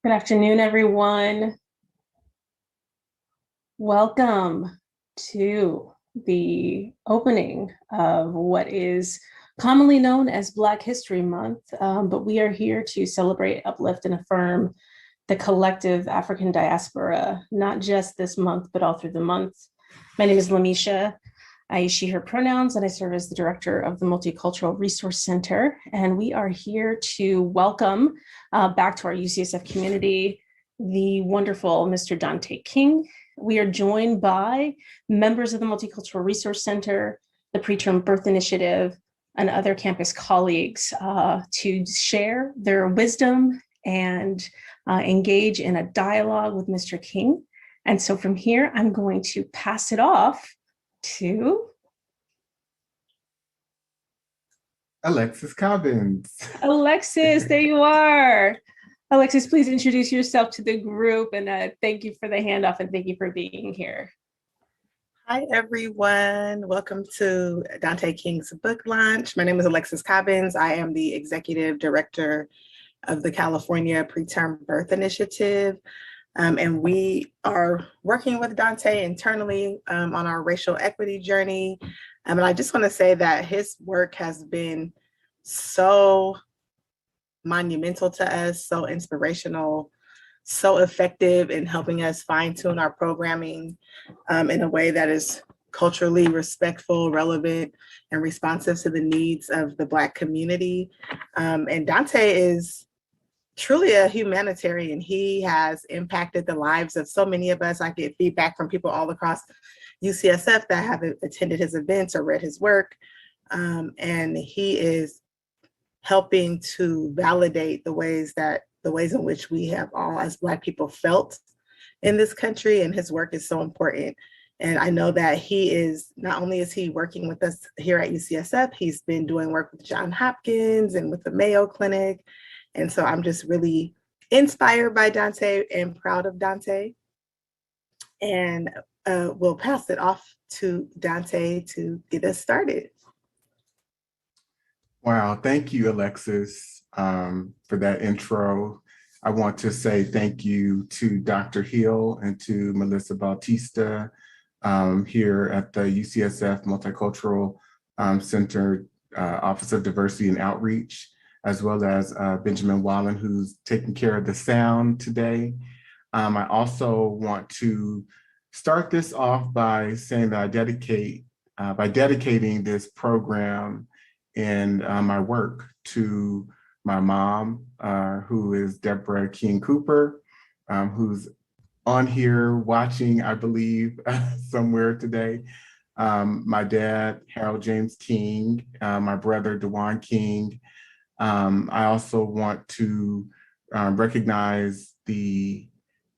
Good afternoon, everyone. Welcome to the opening of what is commonly known as Black History Month, but we are here to celebrate, uplift, and affirm the collective African diaspora, not just this month, but all through the month. My name is Lamisha. I use she, her pronouns, and I serve as the director of the Multicultural Resource Center. And we are here to welcome back to our UCSF community the wonderful Mr. Dante King. We are joined by members of the Multicultural Resource Center, the Preterm Birth Initiative, and other campus colleagues to share their wisdom and engage in a dialogue with Mr. King. And so from here, I'm going to pass it off to Alexis Cobbins. Alexis. There you are. Alexis, please introduce yourself to the group, and thank you for the handoff and thank you for being here. Hi, everyone. Welcome to Dante King's book launch. My name is Alexis Cobbins. I am the executive director of the California Preterm Birth Initiative. And we are working with Dante internally on our racial equity journey. And I just want to say that his work has been so monumental to us, so inspirational, so effective in helping us fine-tune our programming in a way that is culturally respectful, relevant, and responsive to the needs of the Black community. And Dante is truly a humanitarian. He has impacted the lives of so many of us. I get feedback from people all across UCSF that have attended his events or read his work. And he is helping to validate the ways in which we have all as Black people felt in this country. And his work is so important. And I know that not only is he working with us here at UCSF, he's been doing work with Johns Hopkins and with the Mayo Clinic. And so I'm just really inspired by Dante and proud of Dante. And we'll pass it off to Dante to get us started. Wow, thank you, Alexis, for that intro. I want to say thank you to Dr. Hill and to Melissa Bautista here at the UCSF Multicultural Center Office of Diversity and Outreach, as well as Benjamin Wallen, who's taking care of the sound today. I also want to start this off by saying that by dedicating this program and my work to my mom, who is Deborah King Cooper, who's on here watching, I believe, somewhere today. My dad, Harold James King, my brother, Dewan King. I also want to recognize the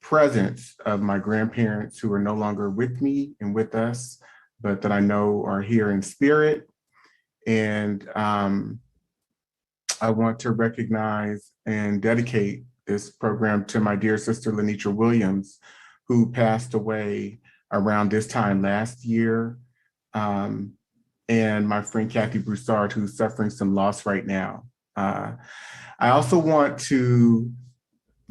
presence of my grandparents who are no longer with me and with us, but that I know are here in spirit. And I want to recognize and dedicate this program to my dear sister, Lenitra Williams, who passed away around this time last year. And my friend, Kathy Broussard, who's suffering some loss right now. I also want to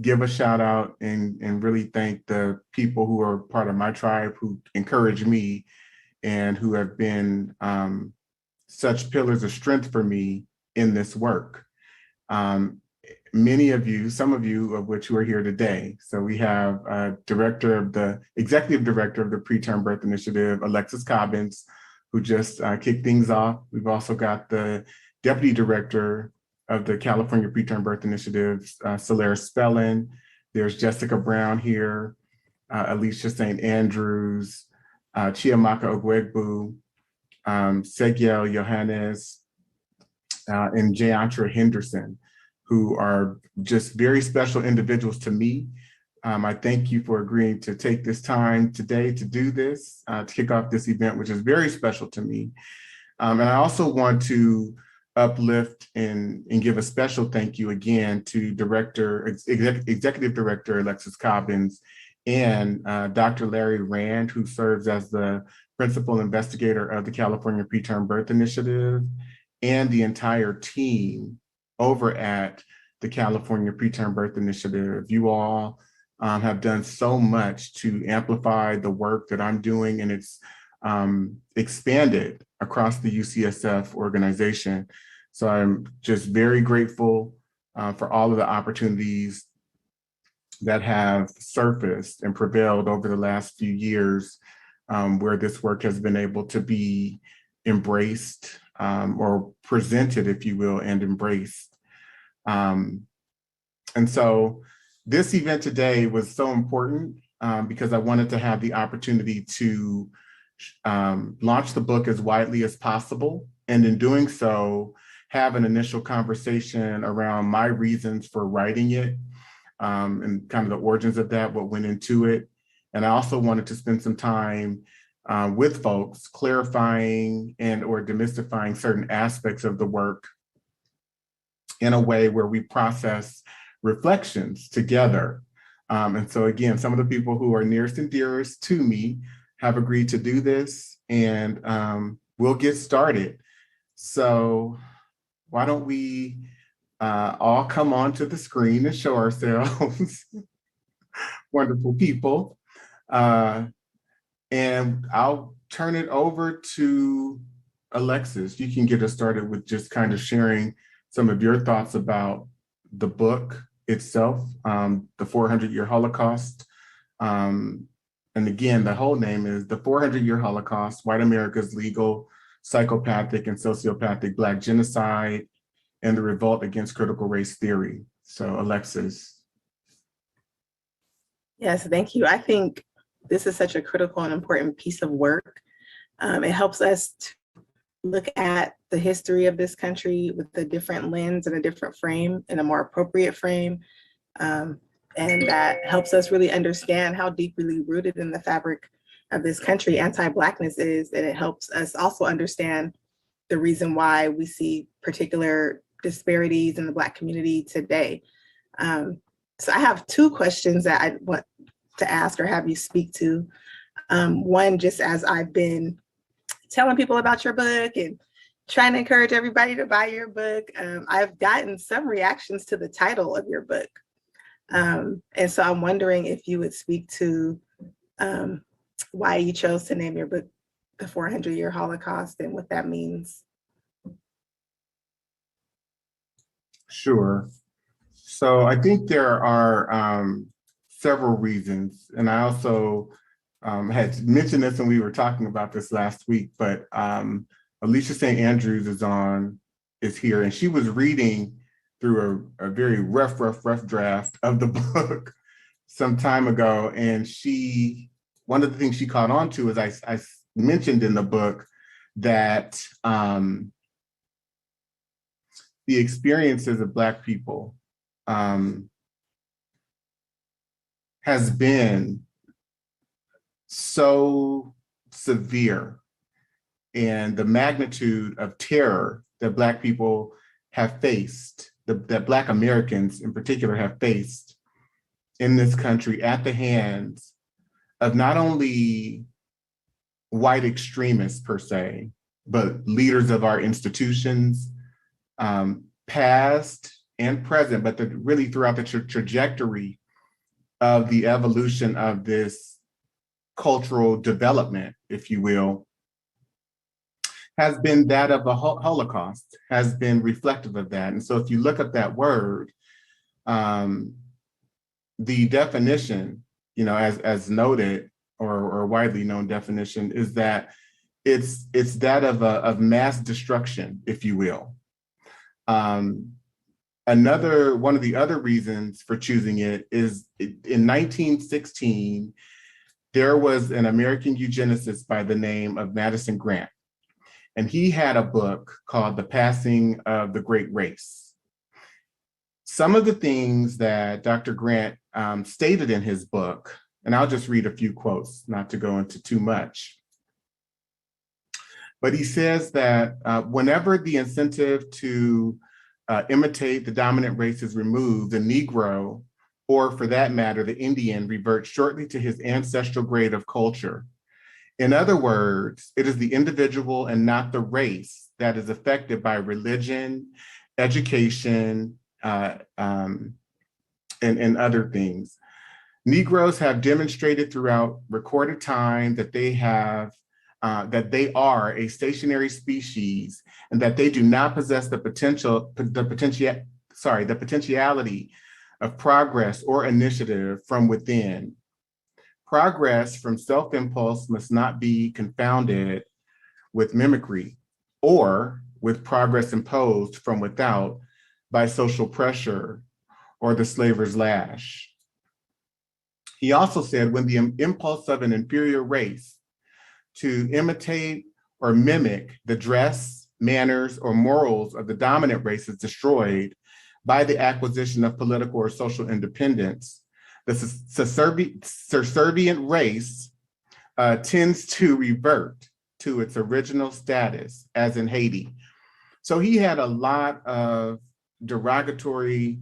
give a shout out and really thank the people who are part of my tribe who encourage me and who have been such pillars of strength for me in this work. Many of you, some of you of which who are here today. So we have executive director of the Preterm Birth Initiative, Alexis Cobbins, who just kicked things off. We've also got the deputy director of the California Preterm Birth Initiative, Solaire Spellin. There's Jessica Brown here, Alicia St. Andrews, Chiamaka Ogwegbu, Segiel Johannes, and Jayantra Henderson, who are just very special individuals to me. I thank you for agreeing to take this time today to do this, to kick off this event, which is very special to me. And I also want to uplift and give a special thank you again to Executive Director Alexis Cobbins and Dr. Larry Rand, who serves as the Principal Investigator of the California Preterm Birth Initiative, and the entire team over at the California Preterm Birth Initiative. You all have done so much to amplify the work that I'm doing, and it's expanded across the UCSF organization. So I'm just very grateful for all of the opportunities that have surfaced and prevailed over the last few years, where this work has been able to be embraced or presented, if you will, and embraced. And so this event today was so important because I wanted to have the opportunity to launch the book as widely as possible. And in doing so, have an initial conversation around my reasons for writing it and kind of the origins of that, what went into it. And I also wanted to spend some time with folks clarifying and or demystifying certain aspects of the work in a way where we process reflections together. And so again, some of the people who are nearest and dearest to me have agreed to do this, and we'll get started. So why don't we all come onto the screen and show ourselves, wonderful people. And I'll turn it over to Alexis. You can get us started with just kind of sharing some of your thoughts about the book itself, The 400-Year Holocaust. And again, the whole name is The 400-Year Holocaust, White America's Legal, Psychopathic, and Sociopathic Black Genocide, and the Revolt Against Critical Race Theory. So Alexis. Yes, thank you. I think this is such a critical and important piece of work. It helps us to look at the history of this country with a different lens and a different frame, and a more appropriate frame. And that helps us really understand how deeply rooted in the fabric of this country anti-Blackness is. And it helps us also understand the reason why we see particular disparities in the Black community today. So I have two questions that I want to ask or have you speak to. One, just as I've been telling people about your book and trying to encourage everybody to buy your book, I've gotten some reactions to the title of your book. And so I'm wondering if you would speak to why you chose to name your book The 400-Year Holocaust and what that means. Sure. So I think there are several reasons, and I also had mentioned this when we were talking about this last week, but Alicia St. Andrews is here, and she was reading through a very rough draft of the book some time ago, and one of the things she caught on to is I mentioned in the book that the experiences of Black people has been so severe, and the magnitude of terror that Black people have faced, that Black Americans in particular have faced in this country at the hands of not only white extremists per se, but leaders of our institutions, past and present, but really throughout the trajectory of the evolution of this cultural development, if you will, has been that of the Holocaust, has been reflective of that. And so if you look at that word, the definition, as noted, or widely known definition, is that it's that of mass destruction, if you will. One of the other reasons for choosing it is in 1916, there was an American eugenicist by the name of Madison Grant. And he had a book called The Passing of the Great Race. Some of the things that Dr. Grant stated in his book, and I'll just read a few quotes, not to go into too much. But he says that whenever the incentive to imitate the dominant race is removed, the Negro, or for that matter, the Indian, reverts shortly to his ancestral grade of culture. In other words, it is the individual and not the race that is affected by religion, education, and other things. Negroes have demonstrated throughout recorded time that they are a stationary species and that they do not possess the potentiality of progress or initiative from within. Progress from self-impulse must not be confounded with mimicry or with progress imposed from without by social pressure or the slaver's lash. He also said, when the impulse of an inferior race to imitate or mimic the dress, manners, or morals of the dominant race is destroyed by the acquisition of political or social independence, the subservient race tends to revert to its original status, as in Haiti. So he had a lot of derogatory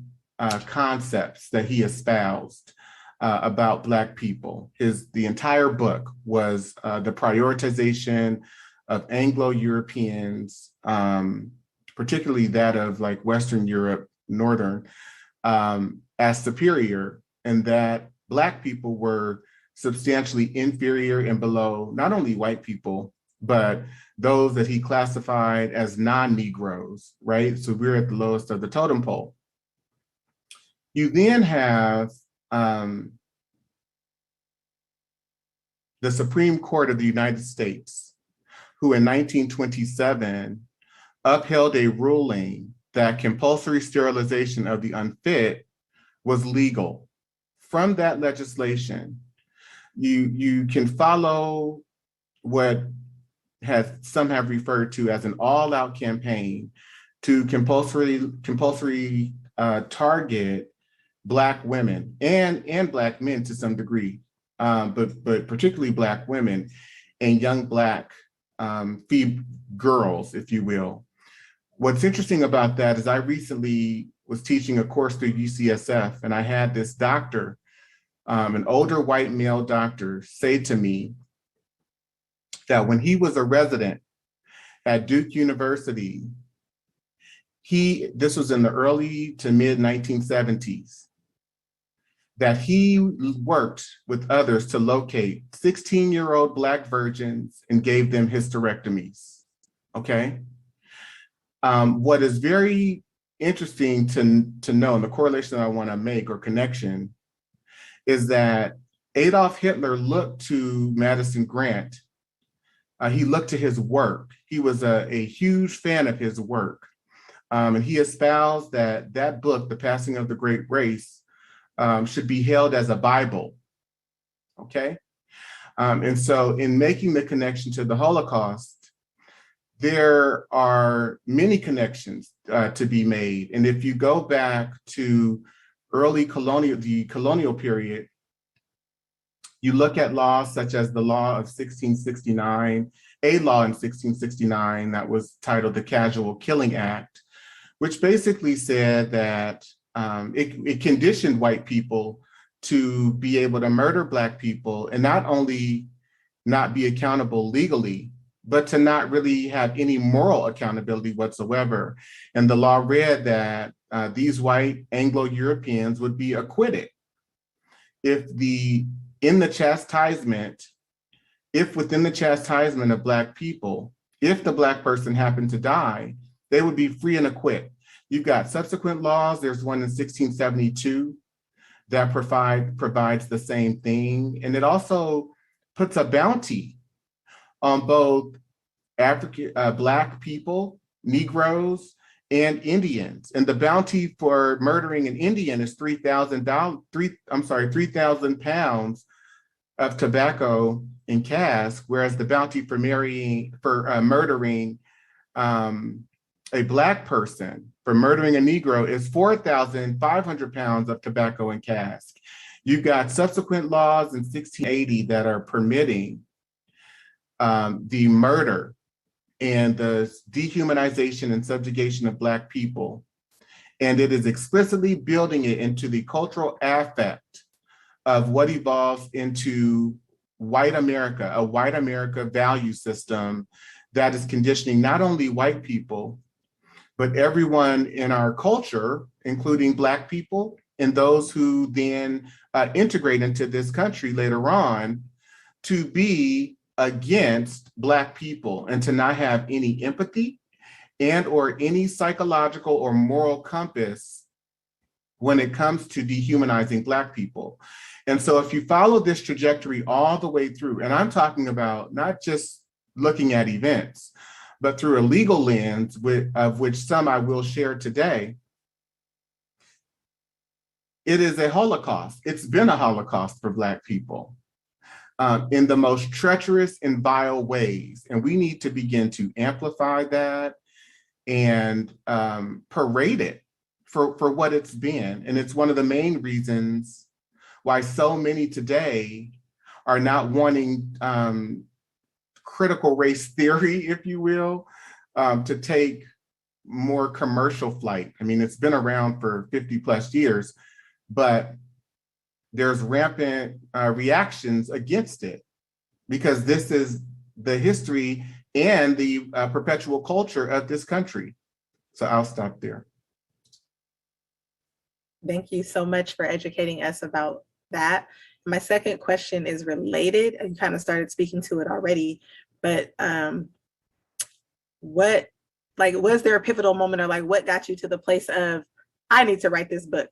concepts that he espoused about Black people. The entire book was the prioritization of Anglo-Europeans, particularly that of like Western Europe, Northern, as superior, and that Black people were substantially inferior and below not only white people, but those that he classified as non-Negroes, right? So we're at the lowest of the totem pole. You then have the Supreme Court of the United States, who in 1927 upheld a ruling that compulsory sterilization of the unfit was legal. From that legislation, you can follow what some have referred to as an all-out campaign to compulsory target Black women and Black men to some degree, but particularly Black women and young Black girls, if you will. What's interesting about that is I recently was teaching a course through UCSF, and I had this doctor, an older white male doctor, say to me that when he was a resident at Duke University, this was in the early to mid 1970s, that he worked with others to locate 16-year-old Black virgins and gave them hysterectomies, okay? What is very interesting to know, and the correlation that I wanna make or connection, is that Adolf Hitler looked to Madison Grant. He looked to his work. He was a huge fan of his work. And he espoused that book, The Passing of the Great Race, should be held as a Bible, okay? And so in making the connection to the Holocaust, there are many connections to be made. And if you go back to the colonial period, you look at laws such as the law of 1669, a law in 1669 that was titled the Casual Killing Act, which basically said that it conditioned white people to be able to murder Black people and not only not be accountable legally, but to not really have any moral accountability whatsoever. And the law read that these white Anglo-Europeans would be acquitted if within the chastisement of Black people, if the Black person happened to die, they would be free and acquit. You've got subsequent laws. There's one in 1672 that provides the same thing. And it also puts a bounty on both Black people, Negroes, and Indians. And the bounty for murdering an Indian is 3,000 pounds of tobacco in cask, whereas the bounty for murdering a Black person, for murdering a Negro, is 4,500 pounds of tobacco in cask. You've got subsequent laws in 1680 that are permitting the murder and the dehumanization and subjugation of Black people. And it is explicitly building it into the cultural affect of what evolves into white America, a white America value system that is conditioning not only white people But everyone in our culture, including Black people and those who then integrate into this country later on, to be against Black people and to not have any empathy and or any psychological or moral compass when it comes to dehumanizing Black people. And so if you follow this trajectory all the way through, and I'm talking about not just looking at events, but through a legal lens, of which some I will share today, it is a Holocaust. It's been a Holocaust for Black people in the most treacherous and vile ways. And we need to begin to amplify that and parade it for what it's been. And it's one of the main reasons why so many today are not wanting critical race theory, if you will, to take more commercial flight. I mean, it's been around for 50 plus years, but there's rampant reactions against it because this is the history and the perpetual culture of this country. So I'll stop there. Thank you so much for educating us about that. My second question is related. You kind of started speaking to it already, but was there a pivotal moment, or like what got you to the place of, I need to write this book?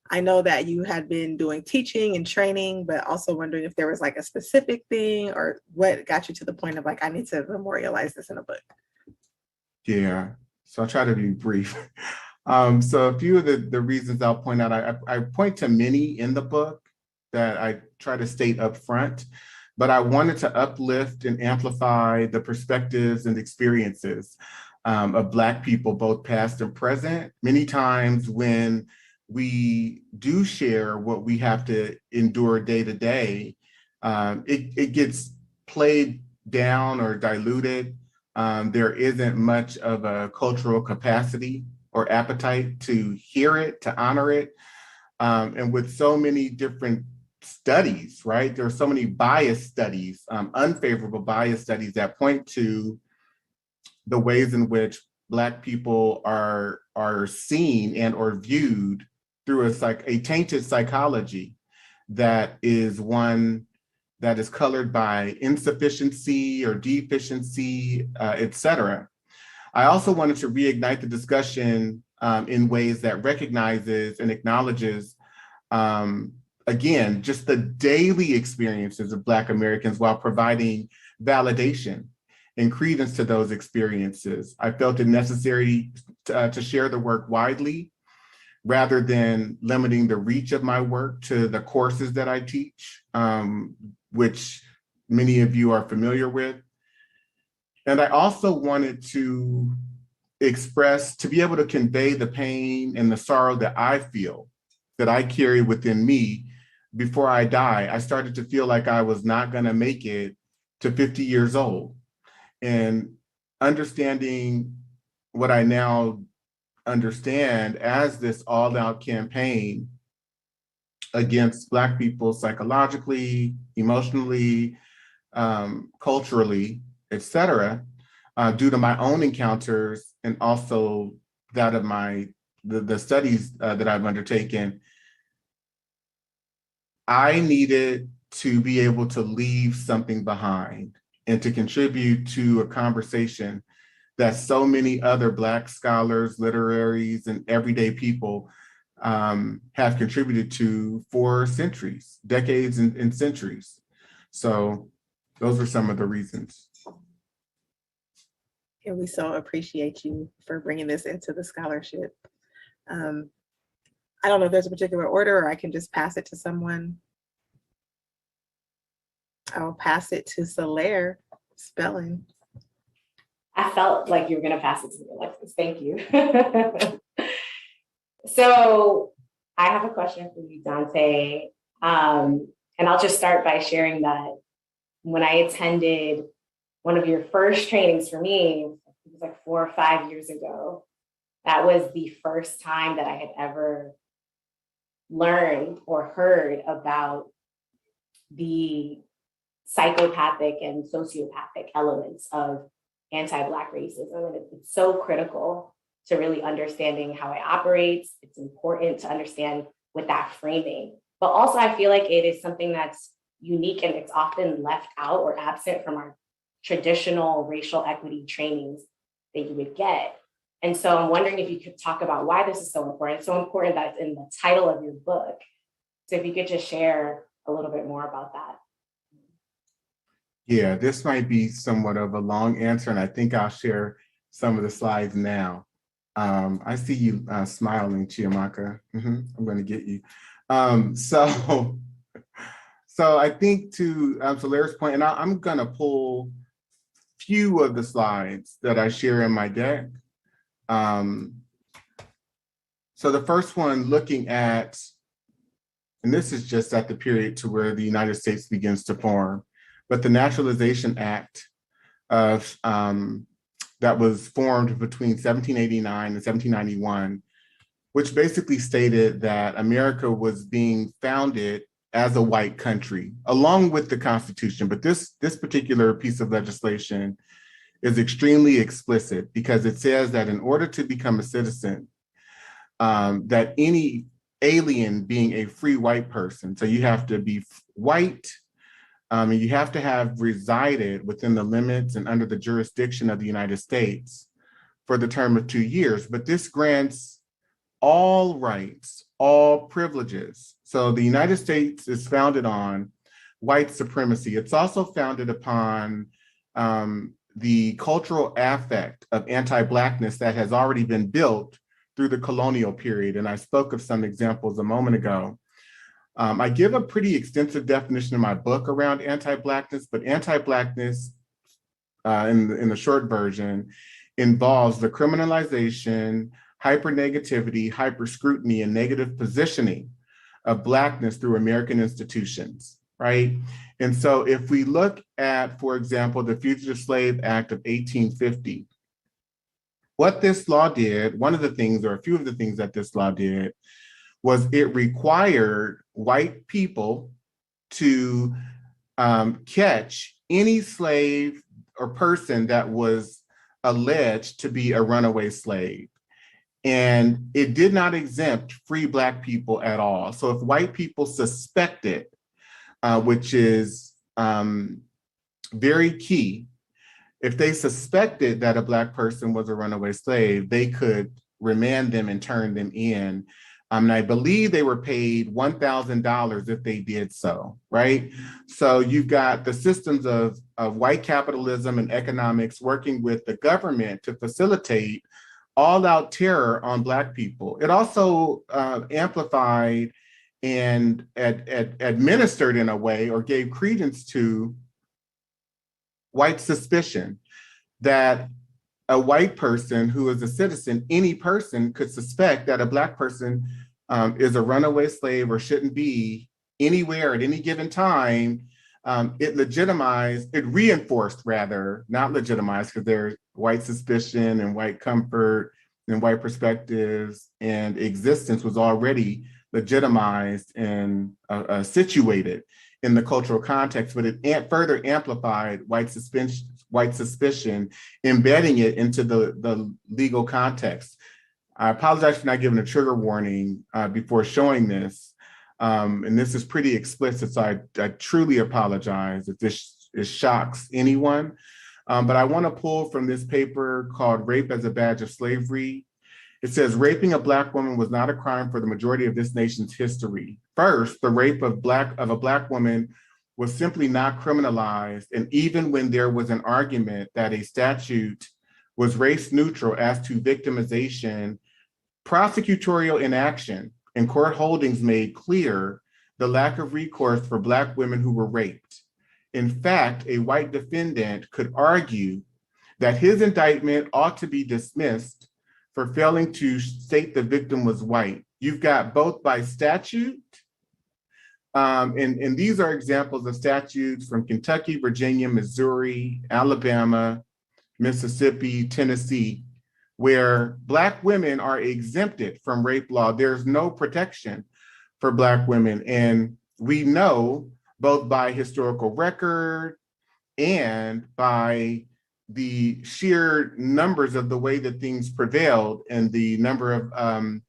I know that you had been doing teaching and training, but also wondering if there was like a specific thing or what got you to the point of like, I need to memorialize this in a book. Yeah, so I'll try to be brief. So a few of the reasons I'll point out, I point to many in the book that I try to state up front, but I wanted to uplift and amplify the perspectives and experiences of Black people, both past and present. Many times when we do share what we have to endure day to day, it gets played down or diluted. There isn't much of a cultural capacity or appetite to hear it, to honor it. And with so many different studies, right? There are so many bias studies, unfavorable bias studies that point to the ways in which Black people are seen and or viewed through a tainted psychology that is one that is colored by insufficiency or deficiency, et cetera. I also wanted to reignite the discussion in ways that recognizes and acknowledges, again, just the daily experiences of Black Americans while providing validation and credence to those experiences. I felt it necessary to share the work widely rather than limiting the reach of my work to the courses that I teach, which many of you are familiar with. And I also wanted to be able to convey the pain and the sorrow that I feel, that I carry within me before I die. I started to feel like I was not gonna make it to 50 years old. And understanding what I now understand as this all-out campaign against Black people psychologically, emotionally, culturally, et cetera, due to my own encounters and also that of the studies that I've undertaken, I needed to be able to leave something behind and to contribute to a conversation that so many other Black scholars, literaries, and everyday people have contributed to for centuries, decades and centuries. So those are some of the reasons. And we so appreciate you for bringing this into the scholarship. I don't know if there's a particular order or I can just pass it to someone. I'll pass it to Solaire Spelling. I felt like you were going to pass it to me, Alexis. Thank you. So I have a question for you, Dante. And I'll just start by sharing that when I attended one of your first trainings for me, it was like 4 or 5 years ago, that was the first time that I had ever learned or heard about the psychopathic and sociopathic elements of anti-Black racism. And it's so critical to really understanding how it operates. It's important to understand with that framing. But also, I feel like it is something that's unique and it's often left out or absent from our traditional racial equity trainings that you would get. And so I'm wondering if you could talk about why this is so important. It's so important that it's in the title of your book. So if you could just share a little bit more about that. Yeah, this might be somewhat of a long answer, and I think I'll share some of the slides now. I see you smiling, Chiamaka. I'm going to get you. So I think to Solaire's point, and I'm going to pull few of the slides that I share in my deck. So the first one looking at, and this is just at the period to where the United States begins to form, but the Naturalization Act of that was formed between 1789 and 1791, which basically stated that America was being founded as a white country, along with the Constitution. But this particular piece of legislation is extremely explicit because it says that in order to become a citizen, that any alien being a free white person, so you have to be white, and you have to have resided within the limits and under the jurisdiction of the United States for the term of 2 years. But this grants all rights, all privileges. So the United States is founded on white supremacy. It's also founded upon the cultural affect of anti-Blackness that has already been built through the colonial period. And I spoke of some examples a moment ago. I give a pretty extensive definition in my book around anti-Blackness, but anti-Blackness, in the short version, involves the criminalization, hypernegativity, hyperscrutiny, and negative positioning of Blackness through American institutions, right? And so if we look at, for example, the Fugitive Slave Act of 1850, what this law did, one of the things, or a few of the things that this law did, was it required white people to catch any slave or person that was alleged to be a runaway slave. And it did not exempt free Black people at all. So if white people suspected, which is very key, if they suspected that a Black person was a runaway slave, they could remand them and turn them in. And I believe they were paid $1,000 if they did so, right? So you've got the systems of white capitalism and economics working with the government to facilitate all-out terror on Black people. It also amplified and administered in a way, or gave credence to, white suspicion that a white person who is a citizen, any person could suspect that a Black person is a runaway slave or shouldn't be anywhere at any given time. It reinforced rather, not legitimized, because there's white suspicion and white comfort and white perspectives and existence was already legitimized and situated in the cultural context, but it further amplified white suspicion, embedding it into the legal context. I apologize for not giving a trigger warning before showing this. And this is pretty explicit, so I truly apologize if this shocks anyone. But I want to pull from this paper called Rape as a Badge of Slavery. It says, raping a Black woman was not a crime for the majority of this nation's history. First, the rape of a Black woman was simply not criminalized. And even when there was an argument that a statute was race neutral as to victimization, prosecutorial inaction and court holdings made clear the lack of recourse for Black women who were raped. In fact, a white defendant could argue that his indictment ought to be dismissed for failing to state the victim was white. You've got both by statute, and these are examples of statutes from Kentucky, Virginia, Missouri, Alabama, Mississippi, Tennessee, where Black women are exempted from rape law. There's no protection for Black women. And we know both by historical record and by the sheer numbers of the way that things prevailed and the number of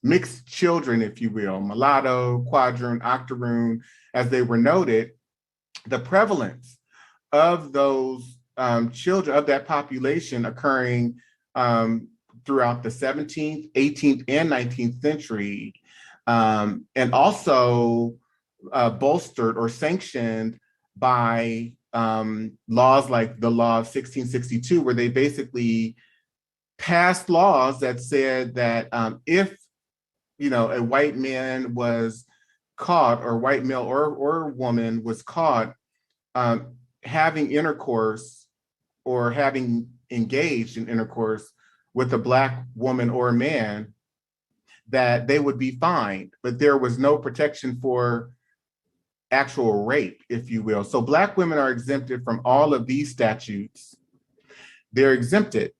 mixed children, if you will, mulatto, quadroon, octoroon, as they were noted, the prevalence of those children, of that population occurring throughout the 17th, 18th, and 19th century, and also bolstered or sanctioned by laws like the law of 1662, where they basically passed laws that said that if a white man was caught, or white male or woman was caught having intercourse or having engaged in intercourse with a Black woman or man, that they would be fined, but there was no protection for actual rape, if you will. So Black women are exempted from all of these statutes. They're exempted.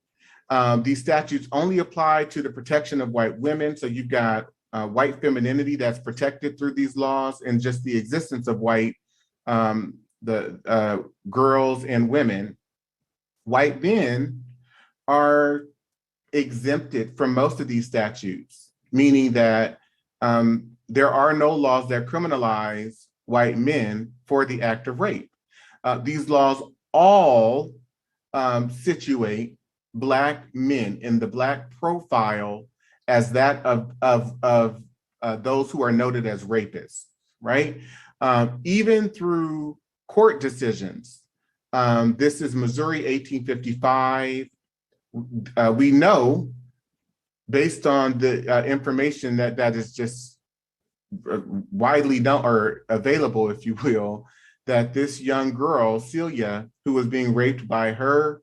These statutes only apply to the protection of white women. So you've got white femininity that's protected through these laws, and just the existence of white girls and women. White men are exempted from most of these statutes, meaning that there are no laws that criminalize white men for the act of rape. These laws all situate Black men in the Black profile as that of those who are noted as rapists, right? Even through court decisions. This is Missouri 1855. We know, based on the information that is just widely known or available, if you will, that this young girl, Celia, who was being raped by her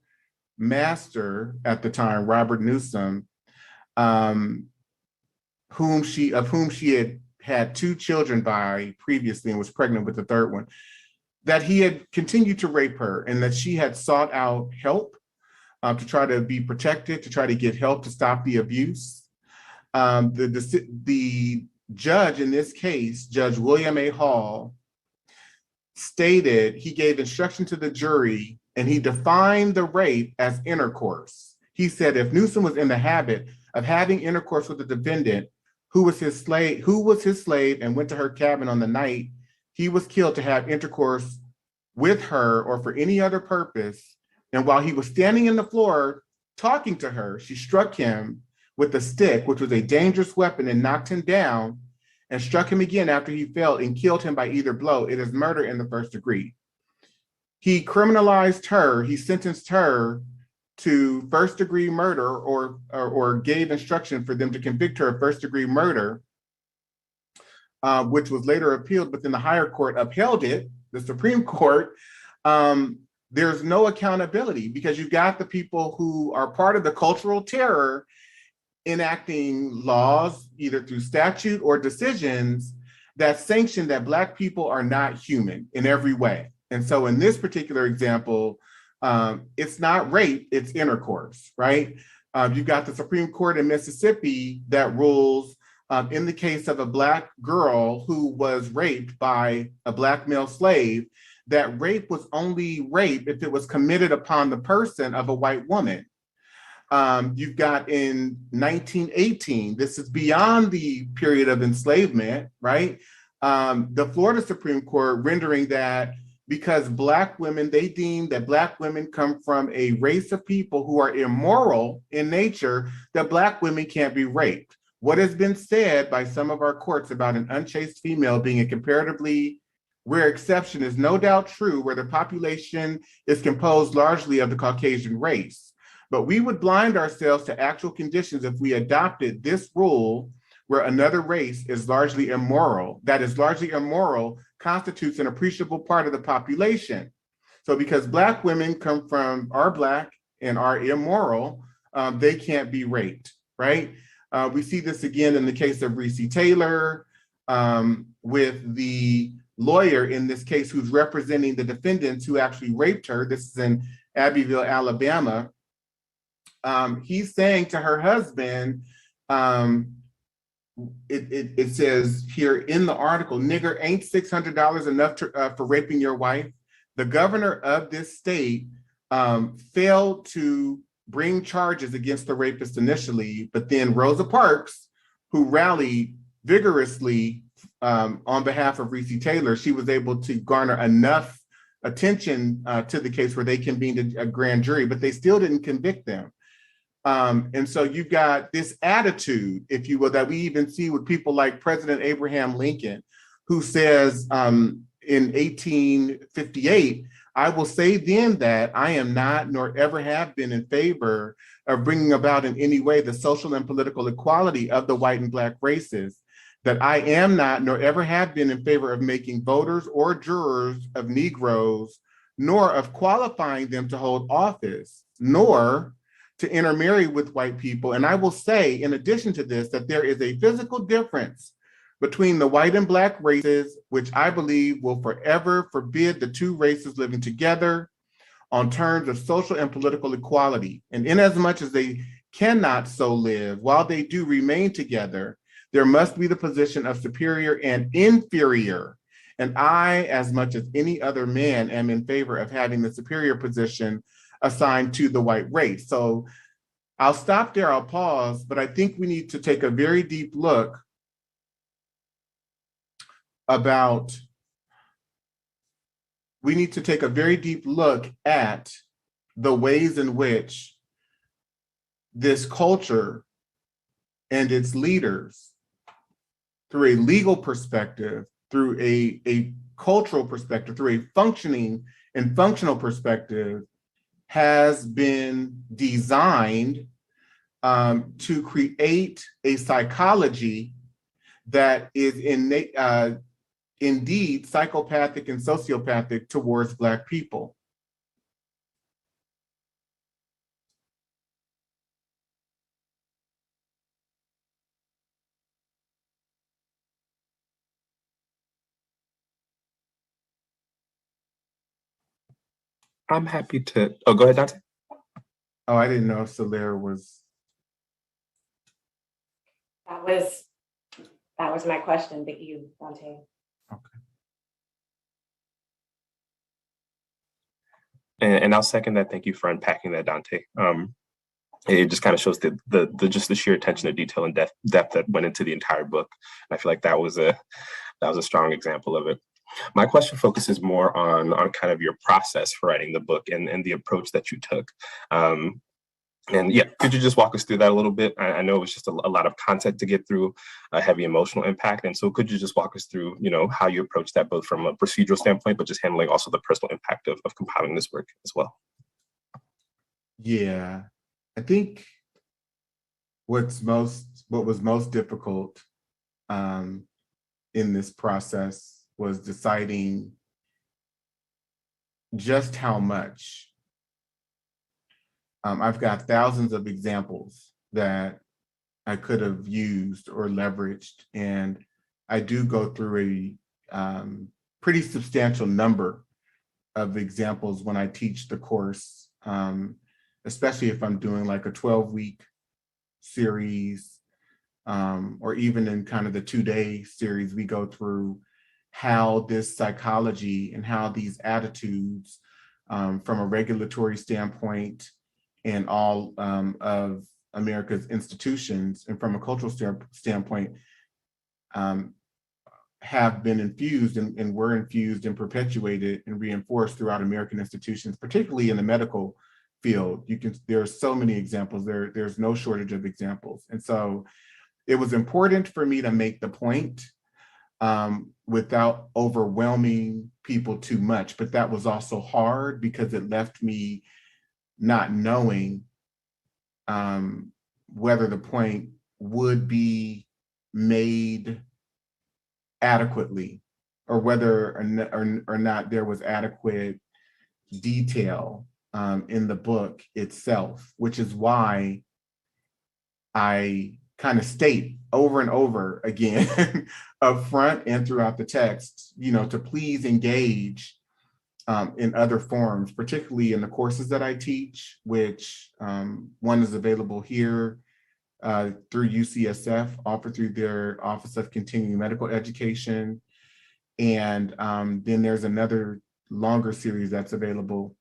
master at the time, Robert Newsom, of whom she had 2 children by previously and was pregnant with the 3rd one, that he had continued to rape her, and that she had sought out help to try to be protected, to try to get help to stop the abuse. The judge in this case, Judge William A. Hall, stated, he gave instruction to the jury, and he defined the rape as intercourse. He said if Newsom was in the habit of having intercourse with the defendant who was his slave and went to her cabin on the night he was killed to have intercourse with her or for any other purpose, and while he was standing in the floor talking to her, she struck him with a stick, which was a dangerous weapon, and knocked him down, and struck him again after he fell and killed him by either blow. It is murder in the 1st degree. He criminalized her, he sentenced her to 1st degree murder, or gave instruction for them to convict her of 1st degree murder, which was later appealed, but then the higher court upheld it, the Supreme Court. There's no accountability, because you've got the people who are part of the cultural terror enacting laws, either through statute or decisions, that sanction that Black people are not human in every way. And so in this particular example, it's not rape, it's intercourse, right? You've got the Supreme Court in Mississippi that rules in the case of a Black girl who was raped by a Black male slave, that rape was only rape if it was committed upon the person of a white woman. You've got in 1918, this is beyond the period of enslavement, right? The Florida Supreme Court rendering that because Black women, they deem that Black women come from a race of people who are immoral in nature, that Black women can't be raped. What has been said by some of our courts about an unchaste female being a comparatively rare exception is no doubt true, where the population is composed largely of the Caucasian race. But we would blind ourselves to actual conditions if we adopted this rule, where another race is largely immoral. That is largely immoral constitutes an appreciable part of the population. So because Black women are Black and are immoral, they can't be raped, right? We see this again in the case of Recy Taylor, with the lawyer in this case who's representing the defendants who actually raped her. This is in Abbeville, Alabama. He's saying to her husband, it says here in the article, "Nigger, ain't $600 enough for raping your wife?" The governor of this state failed to bring charges against the rapist initially, but then Rosa Parks, who rallied vigorously on behalf of Recy Taylor, she was able to garner enough attention to the case where they convened a grand jury, but they still didn't convict them. And so you've got this attitude, if you will, that we even see with people like President Abraham Lincoln, who says in 1858, I will say then that I am not, nor ever have been, in favor of bringing about in any way the social and political equality of the white and Black races, that I am not, nor ever have been, in favor of making voters or jurors of Negroes, nor of qualifying them to hold office, nor to intermarry with white people. And I will say, in addition to this, that there is a physical difference between the white and Black races, which I believe will forever forbid the two races living together on terms of social and political equality. And inasmuch as they cannot so live, while they do remain together, there must be the position of superior and inferior. And I, as much as any other man, am in favor of having the superior position assigned to the white race. So I'll stop there, I'll pause, but I think we need to take a very deep look at the ways in which this culture and its leaders, through a legal perspective, through a cultural perspective, through a functioning and functional perspective, has been designed to create a psychology that is indeed psychopathic and sociopathic towards Black people. I'm happy to, oh, go ahead, Dante. Oh, I didn't know if Solaire was. That was my question. Thank you, Dante. Okay. And I'll second that. Thank you for unpacking that, Dante. It just kind of shows the sheer attention to detail and depth that went into the entire book. And I feel like that was a strong example of it. My question focuses more on kind of your process for writing the book and the approach that you took. And yeah, could you just walk us through that a little bit? I know it was just a lot of content to get through, a heavy emotional impact. And so could you just walk us through, how you approach that, both from a procedural standpoint, but just handling also the personal impact of compiling this work as well? Yeah, I think what was most difficult in this process was deciding just how much. I've got thousands of examples that I could have used or leveraged, and I do go through a pretty substantial number of examples when I teach the course, especially if I'm doing like a 12-week series, or even in kind of the 2-day series, we go through how this psychology and how these attitudes from a regulatory standpoint and all of America's institutions, and from a cultural standpoint, have been infused and were infused and perpetuated and reinforced throughout American institutions, particularly in the medical field. There are so many examples. There's no shortage of examples. And so it was important for me to make the point without overwhelming people too much. But that was also hard because it left me not knowing whether the point would be made adequately, or whether or not there was adequate detail in the book itself, which is why I kind of state over and over again up front and throughout the text, to please engage in other forms, particularly in the courses that I teach, which one is available here through UCSF, offered through their Office of Continuing Medical Education. And then there's another longer series that's available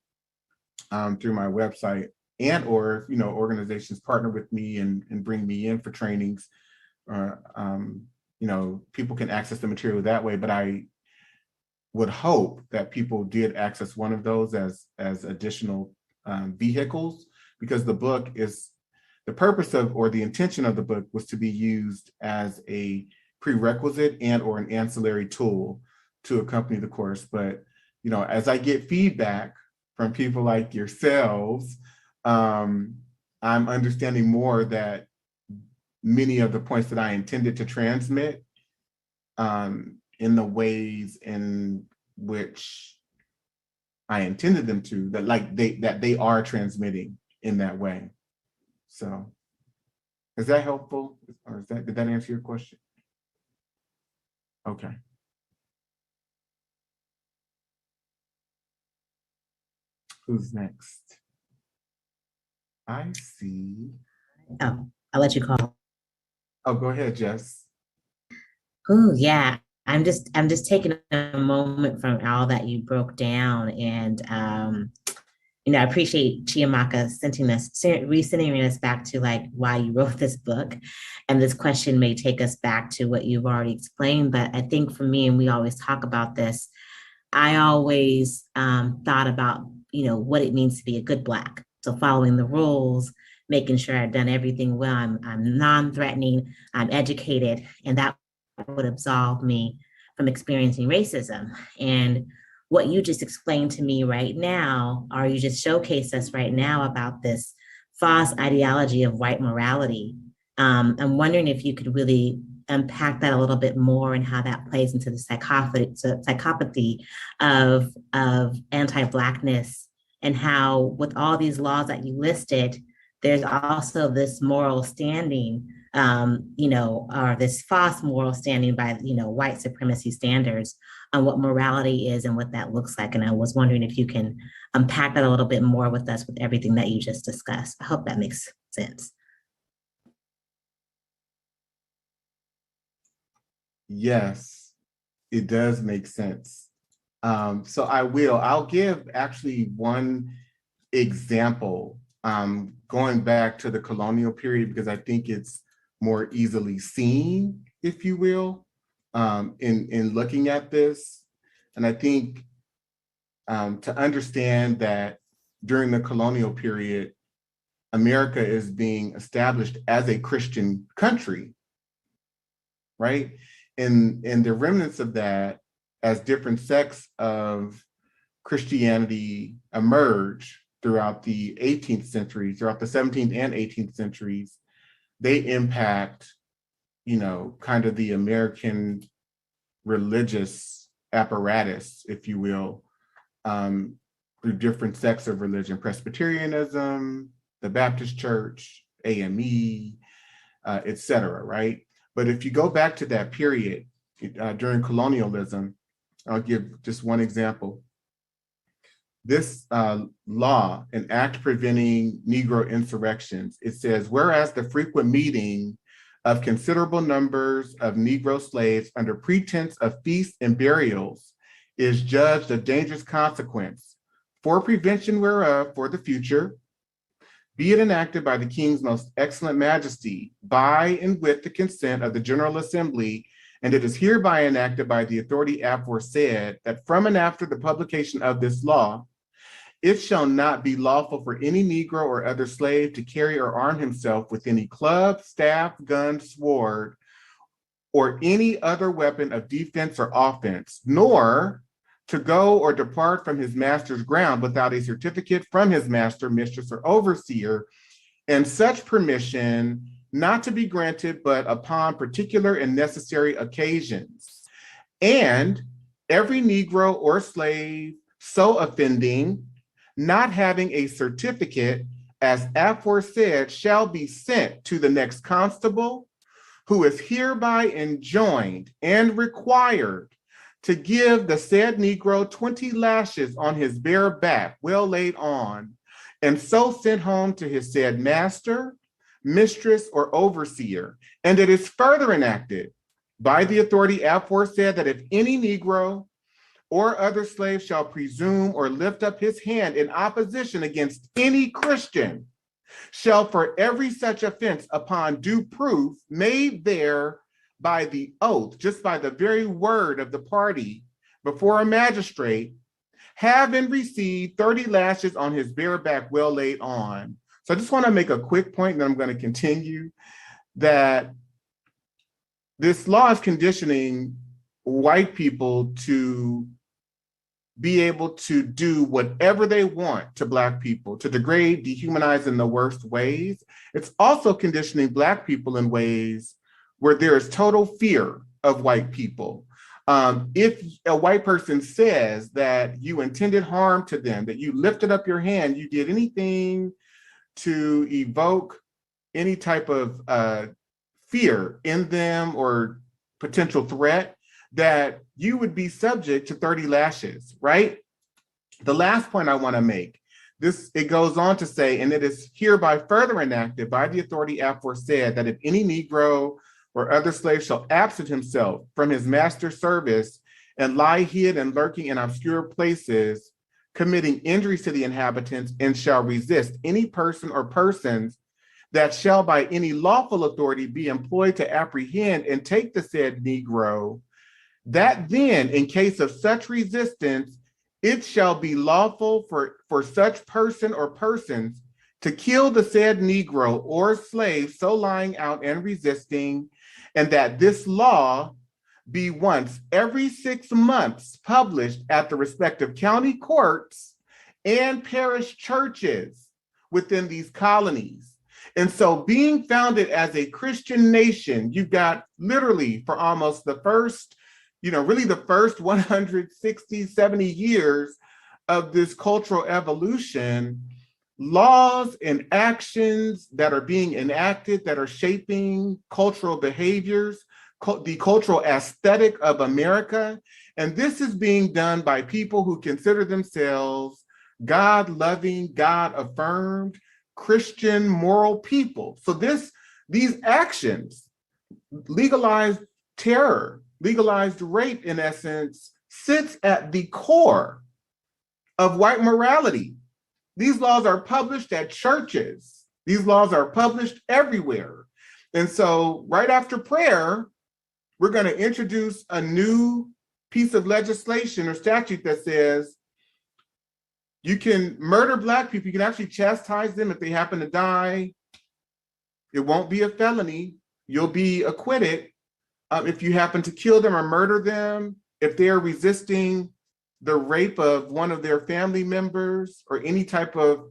through my website, and or organizations partner with me and bring me in for trainings. People can access the material that way, but I would hope that people did access one of those as additional vehicles, because the purpose of, or the intention of the book was to be used as a prerequisite and or an ancillary tool to accompany the course. But as I get feedback from people like yourselves, I'm understanding more that many of the points that I intended to transmit in the ways in which I intended them to, that they are transmitting in that way. So is that helpful? Or did that answer your question? Okay. Who's next? I see. Oh, I'll let you call. Oh, go ahead, Jess. Oh, yeah. I'm just taking a moment from all that you broke down, and I appreciate Chiamaka resending us back to like why you wrote this book. And this question may take us back to what you've already explained, but I think for me, and we always talk about this, I always thought about what it means to be a good Black. So following the rules, making sure I've done everything well, I'm non-threatening, I'm educated, and that would absolve me from experiencing racism. And what you just explained to me right now, or you just showcased us right now about this false ideology of white morality. I'm wondering if you could really unpack that a little bit more and how that plays into the psychopathy of anti-Blackness, and how with all these laws that you listed, there's also this moral standing, or this false moral standing by, white supremacy standards on what morality is and what that looks like. And I was wondering if you can unpack that a little bit more with us with everything that you just discussed. I hope that makes sense. Yes, it does make sense. So I'll give actually one example, going back to the colonial period, because I think it's more easily seen, if you will, in looking at this. And I think to understand that during the colonial period, America is being established as a Christian country, right? And the remnants of that, as different sects of Christianity emerge throughout the 18th century, throughout the 17th and 18th centuries, they impact, kind of the American religious apparatus, if you will, through different sects of religion: Presbyterianism, the Baptist Church, AME, et cetera, right? But if you go back to that period during colonialism, I'll give just one example. This law, an act preventing Negro insurrections, it says, whereas the frequent meeting of considerable numbers of Negro slaves under pretense of feasts and burials is judged a dangerous consequence, for prevention whereof for the future, be it enacted by the King's most excellent majesty, by and with the consent of the General Assembly, and it is hereby enacted by the authority aforesaid, that from and after the publication of this law, it shall not be lawful for any Negro or other slave to carry or arm himself with any club, staff, gun, sword, or any other weapon of defense or offense, nor to go or depart from his master's ground without a certificate from his master, mistress, or overseer, and such permission not to be granted but upon particular and necessary occasions. And every Negro or slave so offending, not having a certificate as aforesaid, shall be sent to the next constable, who is hereby enjoined and required to give the said Negro 20 lashes on his bare back, well laid on, and so sent home to his said master, mistress, or overseer. And it is further enacted by the authority aforesaid that if any Negro or other slave shall presume or lift up his hand in opposition against any Christian shall for every such offense upon due proof made there by the oath, just by the very word of the party before a magistrate, have and receive 30 lashes on his bare back well laid on. So I just want to make a quick point, and then I'm going to continue, that this law is conditioning white people to be able to do whatever they want to Black people, to degrade, dehumanize in the worst ways. It's also conditioning Black people in ways where there is total fear of white people. If a white person says that you intended harm to them, that you lifted up your hand, you did anything to evoke any type of fear in them or potential threat, that you would be subject to 30 lashes, right? The last point I want to make, it goes on to say, and it is hereby further enacted by the authority aforesaid, that if any Negro or other slave shall absent himself from his master's service and lie hid and lurking in obscure places, committing injuries to the inhabitants, and shall resist any person or persons that shall by any lawful authority be employed to apprehend and take the said Negro, that then, in case of such resistance, it shall be lawful for such person or persons to kill the said Negro or slave so lying out and resisting, and that this law be once every 6 months published at the respective county courts and parish churches within these colonies. And so being founded as a Christian nation, you've got literally for almost the first, really the first 160, 70 years of this cultural evolution, laws and actions that are being enacted that are shaping cultural behaviors, the cultural aesthetic of America. And this is being done by people who consider themselves God-loving, God-affirmed, Christian, moral people. So these actions, legalized terror, legalized rape, in essence, sits at the core of white morality. These laws are published at churches. These laws are published everywhere. And so right after prayer, we're going to introduce a new piece of legislation or statute that says you can murder Black people. You can actually chastise them if they happen to die. It won't be a felony. You'll be acquitted. If you happen to kill them or murder them, if they're resisting the rape of one of their family members or any type of,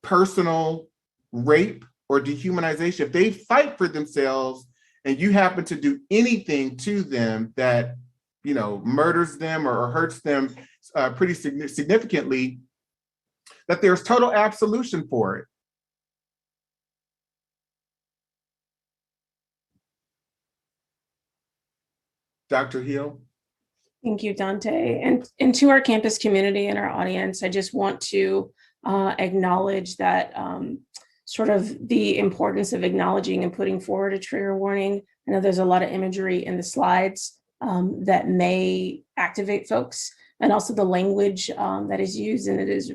personal rape or dehumanization, if they fight for themselves and you happen to do anything to them that, murders them or hurts them pretty significantly, that there's total absolution for it. Dr. Hill? Thank you, Dante. And to our campus community and our audience, I just want to acknowledge that sort of the importance of acknowledging and putting forward a trigger warning. I know there's a lot of imagery in the slides that may activate folks, and also the language that is used and it is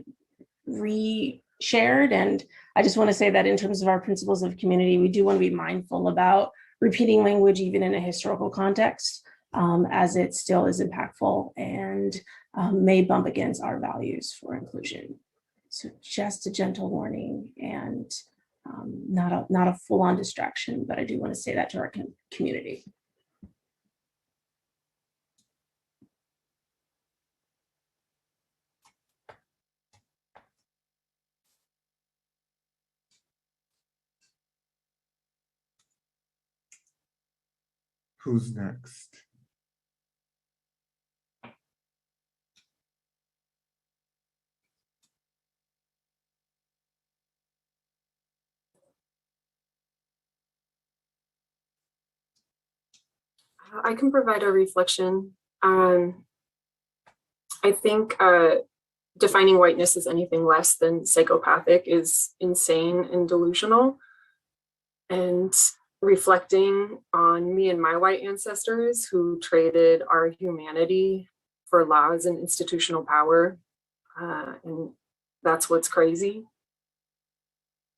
re-shared. And I just want to say that in terms of our principles of community, we do want to be mindful about repeating language, even in a historical context, as it still is impactful and may bump against our values for inclusion. So just a gentle warning and not a full-on distraction, but I do want to say that to our community. Who's next? I can provide a reflection. I think defining whiteness as anything less than psychopathic is insane and delusional. And reflecting on me and my white ancestors who traded our humanity for laws and institutional power. And that's what's crazy.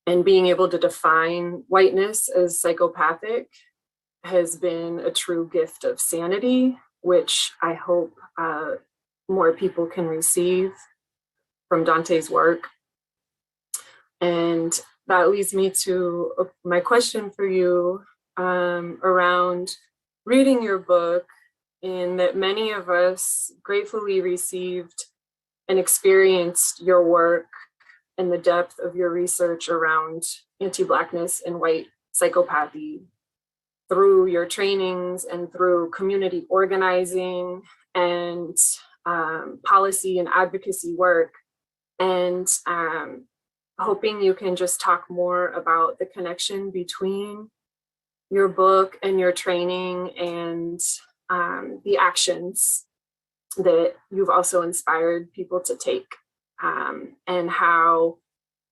And being able to define whiteness as psychopathic has been a true gift of sanity, which I hope more people can receive from Dante's work. And that leads me to my question for you around reading your book, in that many of us gratefully received and experienced your work and the depth of your research around anti-Blackness and white psychopathy through your trainings and through community organizing and policy and advocacy work. And hoping you can just talk more about the connection between your book and your training and the actions that you've also inspired people to take, and how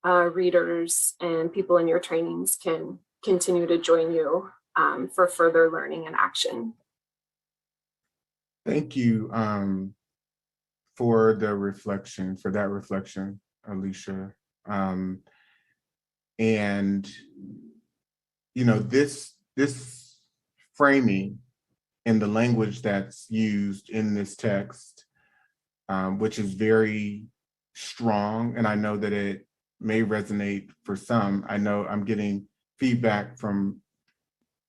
readers and people in your trainings can continue to join you for further learning and action. Thank you for that reflection, Alicia. And you know, this framing and the language that's used in this text, which is very strong, and I know that it may resonate for some. I know I'm getting feedback from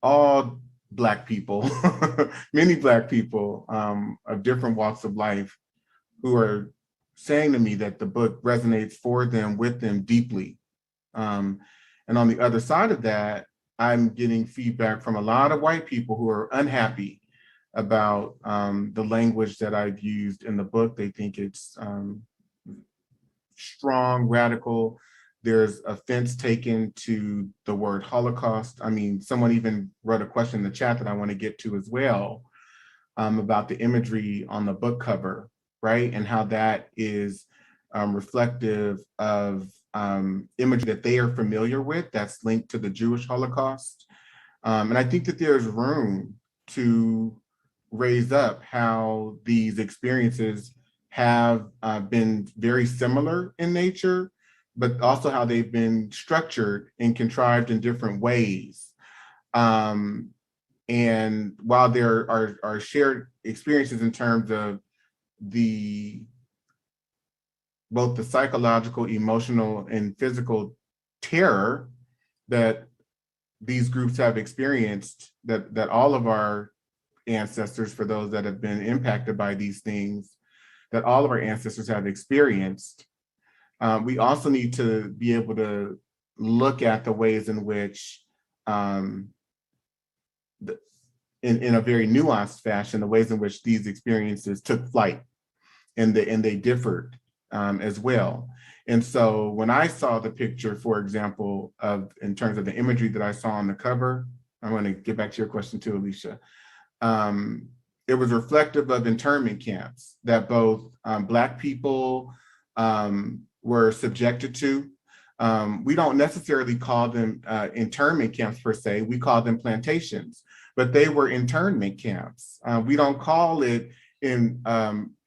all Black people, many Black people of different walks of life, who are saying to me that the book resonates for them, with them deeply. And on the other side of that, I'm getting feedback from a lot of white people who are unhappy about the language that I've used in the book. They think it's strong, radical. There's offense taken to the word Holocaust. I mean, someone even wrote a question in the chat that I want to get to as well, about the imagery on the book cover, right? And how that is reflective of imagery that they are familiar with that's linked to the Jewish Holocaust. And I think that there's room to raise up how these experiences have been very similar in nature, but also how they've been structured and contrived in different ways. And while there are shared experiences in terms of both the psychological, emotional, and physical terror that these groups have experienced, that all of our ancestors, for those that have been impacted by these things, that all of our ancestors have experienced, we also need to be able to look at the ways in which, in a very nuanced fashion, the ways in which these experiences took flight, and they differed as well. And so when I saw the picture, for example, in terms of the imagery that I saw on the cover, I want to get back to your question too, Alicia. It was reflective of internment camps that both Black people were subjected to. We don't necessarily call them internment camps per se, we call them plantations, but they were internment camps. We don't call it in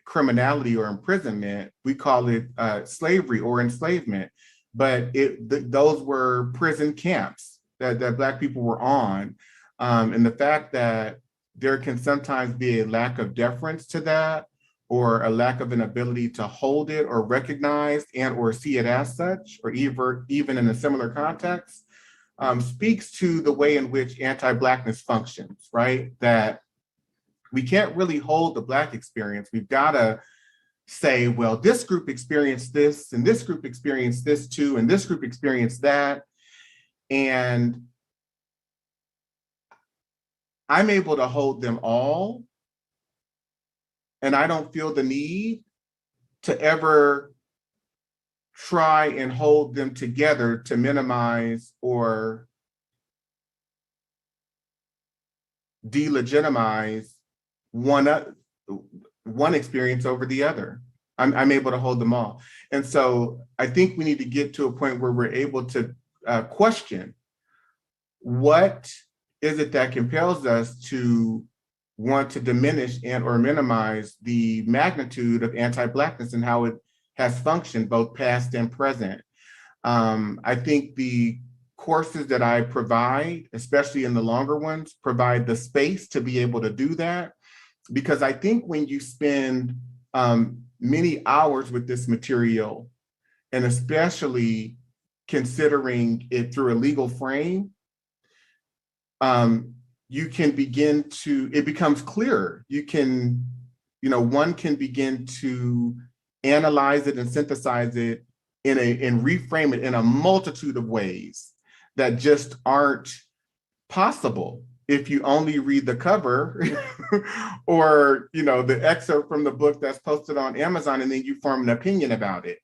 criminality or imprisonment, we call it slavery or enslavement, but those were prison camps that Black people were on. And the fact that there can sometimes be a lack of deference to that, or a lack of an ability to hold it or recognize and or see it as such, or even in a similar context, speaks to the way in which anti-Blackness functions, right? That we can't really hold the Black experience. We've got to say, well, this group experienced this, and this group experienced this too, and this group experienced that. And I'm able to hold them all, and I don't feel the need to ever try and hold them together to minimize or delegitimize one experience over the other. I'm able to hold them all. And so I think we need to get to a point where we're able to question what is it that compels us to want to diminish and or minimize the magnitude of anti-Blackness and how it has functioned both past and present? I think the courses that I provide, especially in the longer ones, provide the space to be able to do that. Because I think when you spend many hours with this material, and especially considering it through a legal frame, you can begin to, it becomes clearer. You can, one can begin to analyze it and synthesize it and reframe it in a multitude of ways that just aren't possible if you only read the cover or the excerpt from the book that's posted on Amazon and then you form an opinion about it.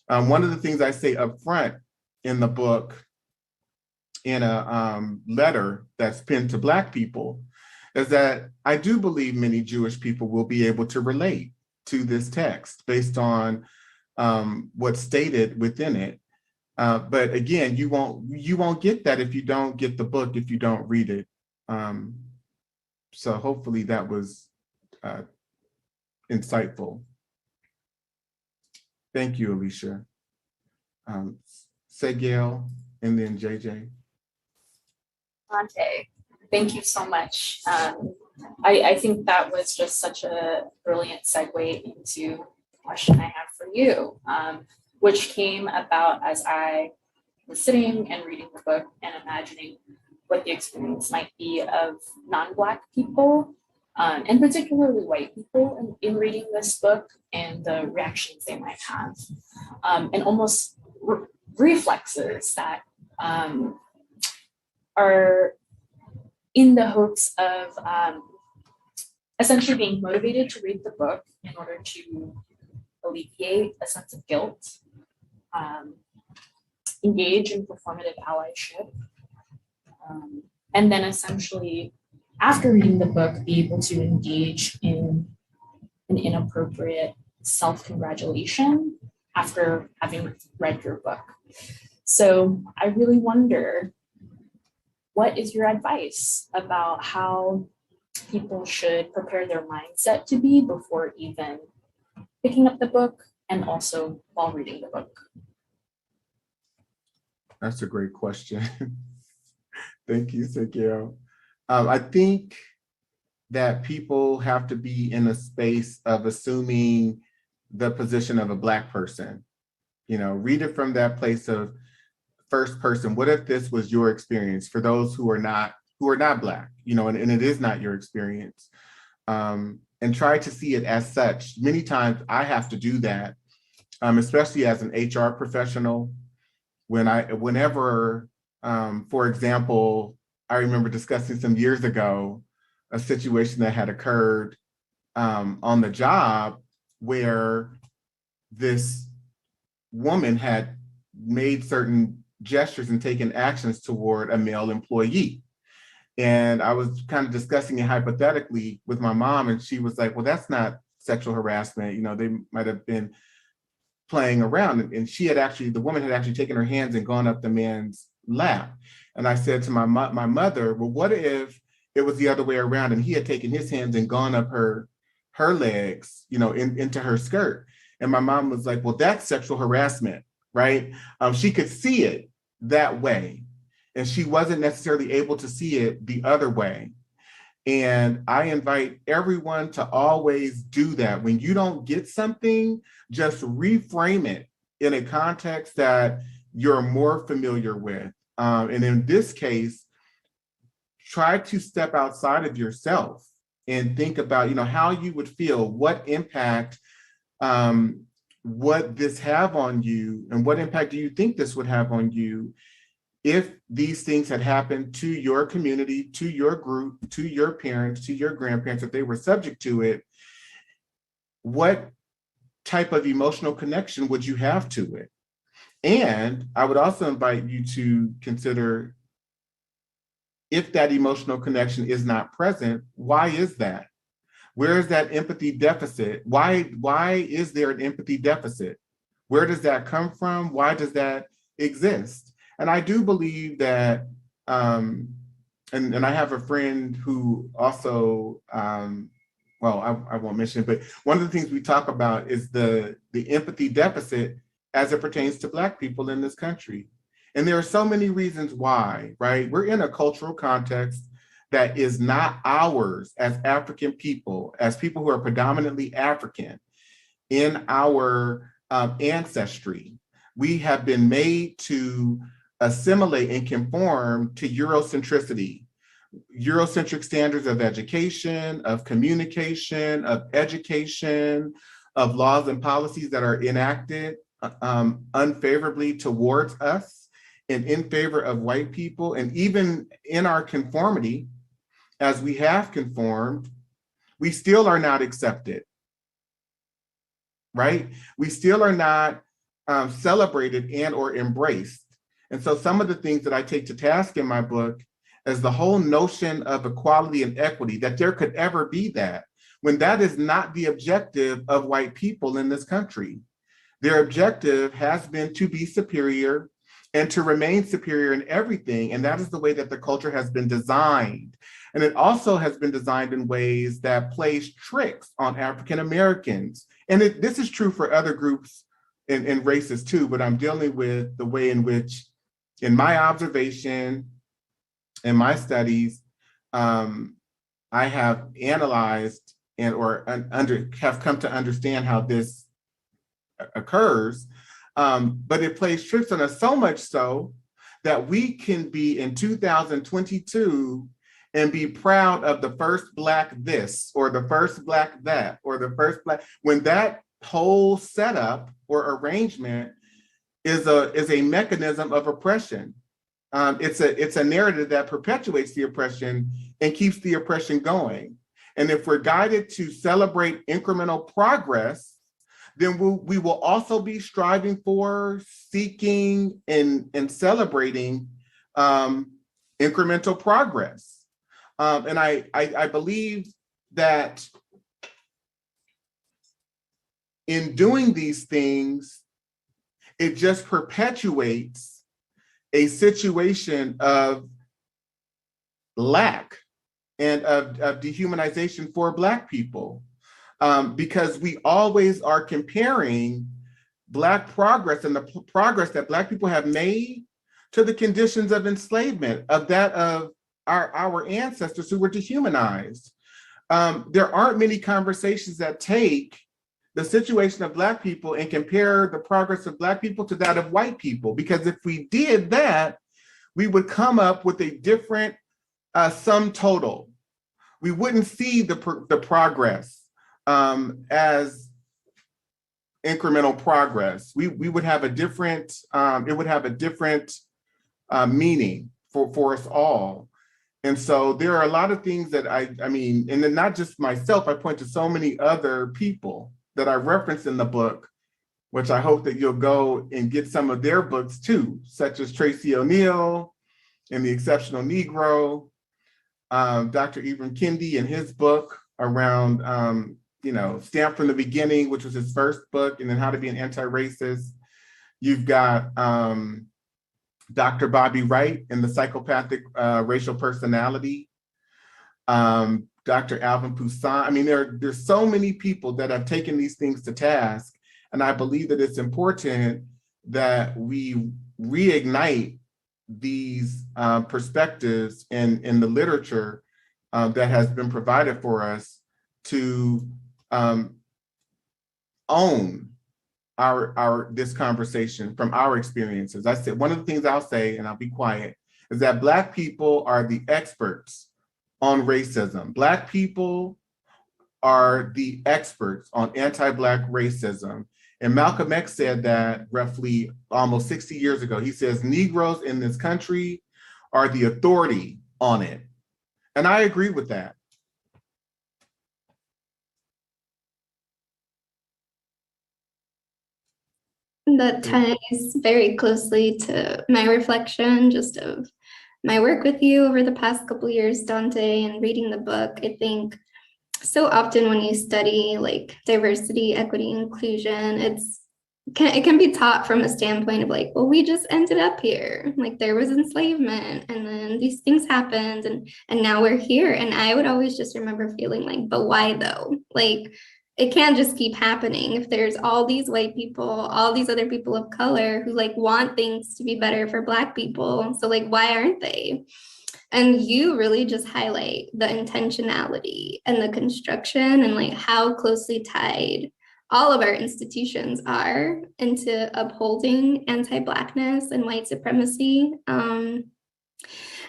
One of the things I say up front in the book, in a letter that's pinned to Black people, is that I do believe many Jewish people will be able to relate to this text based on what's stated within it. But again, you won't get that if you don't get the book, if you don't read it. So hopefully that was insightful. Thank you, Alicia. Segiel, and then JJ. Dante, thank you so much. I think that was just such a brilliant segue into the question I have for you, which came about as I was sitting and reading the book and imagining what the experience might be of non-Black people, and particularly white people in reading this book and the reactions they might have, and almost reflexes that are in the hopes of essentially being motivated to read the book in order to alleviate a sense of guilt, engage in performative allyship, and then essentially, after reading the book, be able to engage in an inappropriate self-congratulation after having read your book. So I really wonder, what is your advice about how people should prepare their mindset to be before even picking up the book and also while reading the book? That's a great question. Thank you, Segiel. I think that people have to be in a space of assuming the position of a Black person. Read it from that place of first person. What if this was your experience? For those who are not Black, and it is not your experience, and try to see it as such. Many times I have to do that, especially as an HR professional. Whenever, for example, I remember discussing some years ago a situation that had occurred on the job where this woman had made certain gestures and taken actions toward a male employee. And I was kind of discussing it hypothetically with my mom, and she was like, well, that's not sexual harassment. They might have been playing around. And the woman had actually taken her hands and gone up the man's lap. And I said to my mother, well, what if it was the other way around and he had taken his hands and gone up her legs, into her skirt? And my mom was like, well, that's sexual harassment, right? She could see it that way, and she wasn't necessarily able to see it the other way. And I invite everyone to always do that. When you don't get something, just reframe it in a context that you're more familiar with. And in this case, try to step outside of yourself and think about, how you would feel, what impact what this have on you, and what impact do you think this would have on you if these things had happened to your community, to your group, to your parents, to your grandparents, if they were subject to it. What type of emotional connection would you have to it? And I would also invite you to consider, if that emotional connection is not present, why is that? Where is that empathy deficit? Why is there an empathy deficit? Where does that come from? Why does that exist? And I do believe that and I have a friend who also, well, I won't mention it, but one of the things we talk about is the empathy deficit as it pertains to Black people in this country. And there are so many reasons why, right? We're in a cultural context that is not ours as African people, as people who are predominantly African in our ancestry. We have been made to assimilate and conform to Eurocentricity, Eurocentric standards of education, of communication, of education, of laws and policies that are enacted unfavorably towards us and in favor of white people. And even in our conformity, as we have conformed, we still are not accepted, right? We still are not celebrated and or embraced. And so some of the things that I take to task in my book is the whole notion of equality and equity, that there could ever be that, when that is not the objective of white people in this country. Their objective has been to be superior and to remain superior in everything. And that is the way that the culture has been designed. And it also has been designed in ways that plays tricks on African Americans. And this is true for other groups and races too, but I'm dealing with the way in which, in my observation, in my studies, I have analyzed and or have come to understand how this occurs. But it plays tricks on us so much so that we can be in 2022 and be proud of the first Black this, or the first Black that, or the first Black, when that whole setup or arrangement is a mechanism of oppression. It's a narrative that perpetuates the oppression and keeps the oppression going. And if we're guided to celebrate incremental progress, then we will also be striving for, seeking, and celebrating incremental progress. And I believe that in doing these things, it just perpetuates a situation of lack and of dehumanization for Black people. Because we always are comparing Black progress and the progress that Black people have made to the conditions of enslavement, of that of our ancestors who were dehumanized. There aren't many conversations that take the situation of Black people and compare the progress of Black people to that of white people, because if we did that, we would come up with a different sum total. We wouldn't see the progress as incremental progress. We would have a different, it would have a different meaning for us all. And so there are a lot of things that I mean, and then not just myself, I point to so many other people that I reference in the book, which I hope that you'll go and get some of their books too, such as Tracy O'Neill and The Exceptional Negro, Dr. Ibram Kendi and his book around, Stamped from the Beginning, which was his first book, and then How to Be an Anti-Racist. You've got Dr. Bobby Wright and the Psychopathic Racial Personality, Dr. Alvin Poussin. I mean, there's so many people that have taken these things to task, and I believe that it's important that we reignite these perspectives in the literature that has been provided for us to own this conversation from our experiences. I said, one of the things I'll say, and I'll be quiet, is that Black people are the experts on racism. Black people are the experts on anti-Black racism. And Malcolm X said that roughly almost 60 years ago. He says, Negroes in this country are the authority on it. And I agree with that. That ties very closely to my reflection just of my work with you over the past couple of years, Dante, and reading the book. I think so often when you study like diversity, equity, inclusion, it's it can be taught from a standpoint of like, well, we just ended up here. Like there was enslavement and then these things happened and now we're here. And I would always just remember feeling like, but why though? Like it can't just keep happening if there's all these white people, all these other people of color who like want things to be better for Black people. So like, why aren't they? And you really just highlight the intentionality and the construction and like how closely tied all of our institutions are into upholding anti-Blackness and white supremacy. And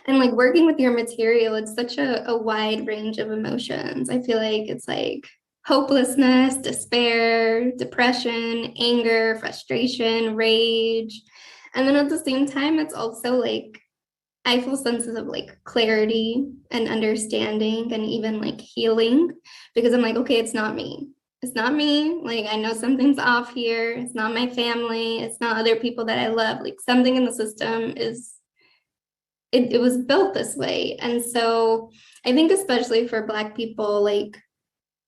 like working with your material, it's such a wide range of emotions. I feel like it's like hopelessness, despair, depression, anger, frustration, rage. And then at the same time, it's also like, I feel senses of like clarity and understanding and even like healing because I'm like, okay, it's not me. It's not me. Like, I know something's off here. It's not my family. It's not other people that I love. Like something in the system is, it was built this way. And so I think especially for Black people, like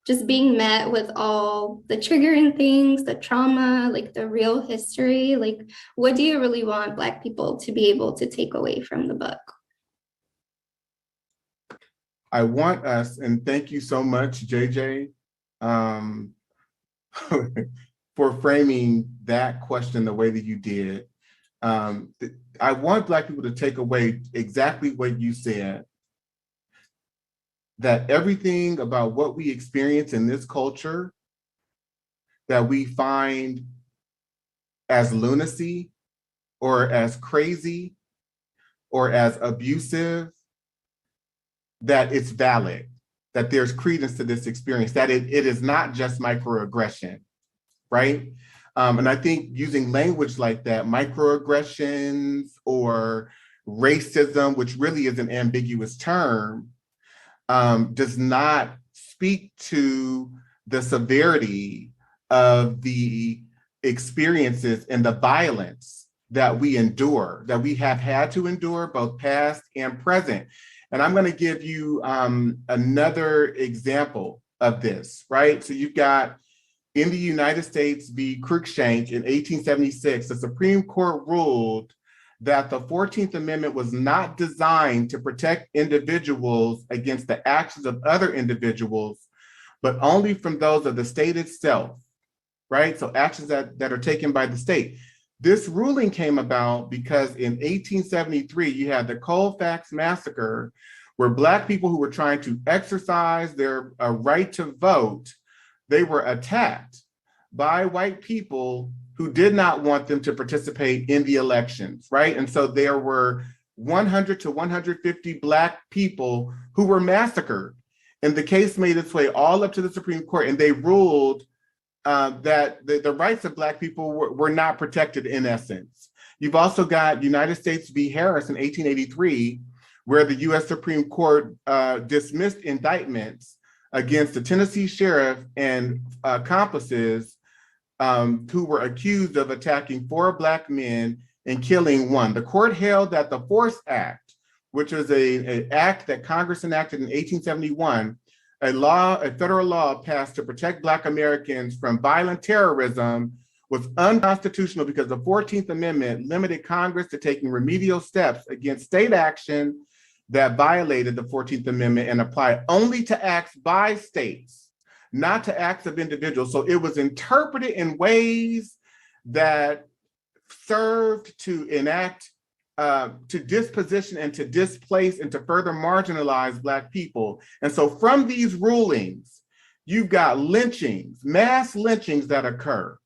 just being met with all the triggering things, the trauma, like the real history, like what do you really want Black people to be able to take away from the book? I want us, and thank you so much, JJ, for framing that question the way that you did. I want Black people to take away exactly what you said, that everything about what we experience in this culture that we find as lunacy or as crazy or as abusive, that it's valid, that there's credence to this experience, that it is not just microaggression, right? And I think using language like that, microaggressions or racism, which really is an ambiguous term, does not speak to the severity of the experiences and the violence that we endure, that we have had to endure, both past and present. And I'm going to give you another example of this, right? So you've got in the United States v. Cruikshank in 1876, the Supreme Court ruled that the 14th Amendment was not designed to protect individuals against the actions of other individuals, but only from those of the state itself, right? So actions that are taken by the state. This ruling came about because in 1873, you had the Colfax Massacre, where Black people who were trying to exercise their right to vote, they were attacked by white people who did not want them to participate in the elections, right? And so there were 100 to 150 Black people who were massacred. And the case made its way all up to the Supreme Court, and they ruled that the rights of Black people were not protected in essence. You've also got United States v. Harris in 1883, where the US Supreme Court dismissed indictments against the Tennessee sheriff and accomplices who were accused of attacking 4 Black men and killing 1. The court held that the Force Act, which was an act that Congress enacted in 1871, a federal law passed to protect Black Americans from violent terrorism, was unconstitutional because the 14th Amendment limited Congress to taking remedial steps against state action that violated the 14th Amendment and applied only to acts by states, not to acts of individuals. So it was interpreted in ways that served to enact, to disposition and to displace and to further marginalize Black people. And so from these rulings, you've got lynchings, mass lynchings that occur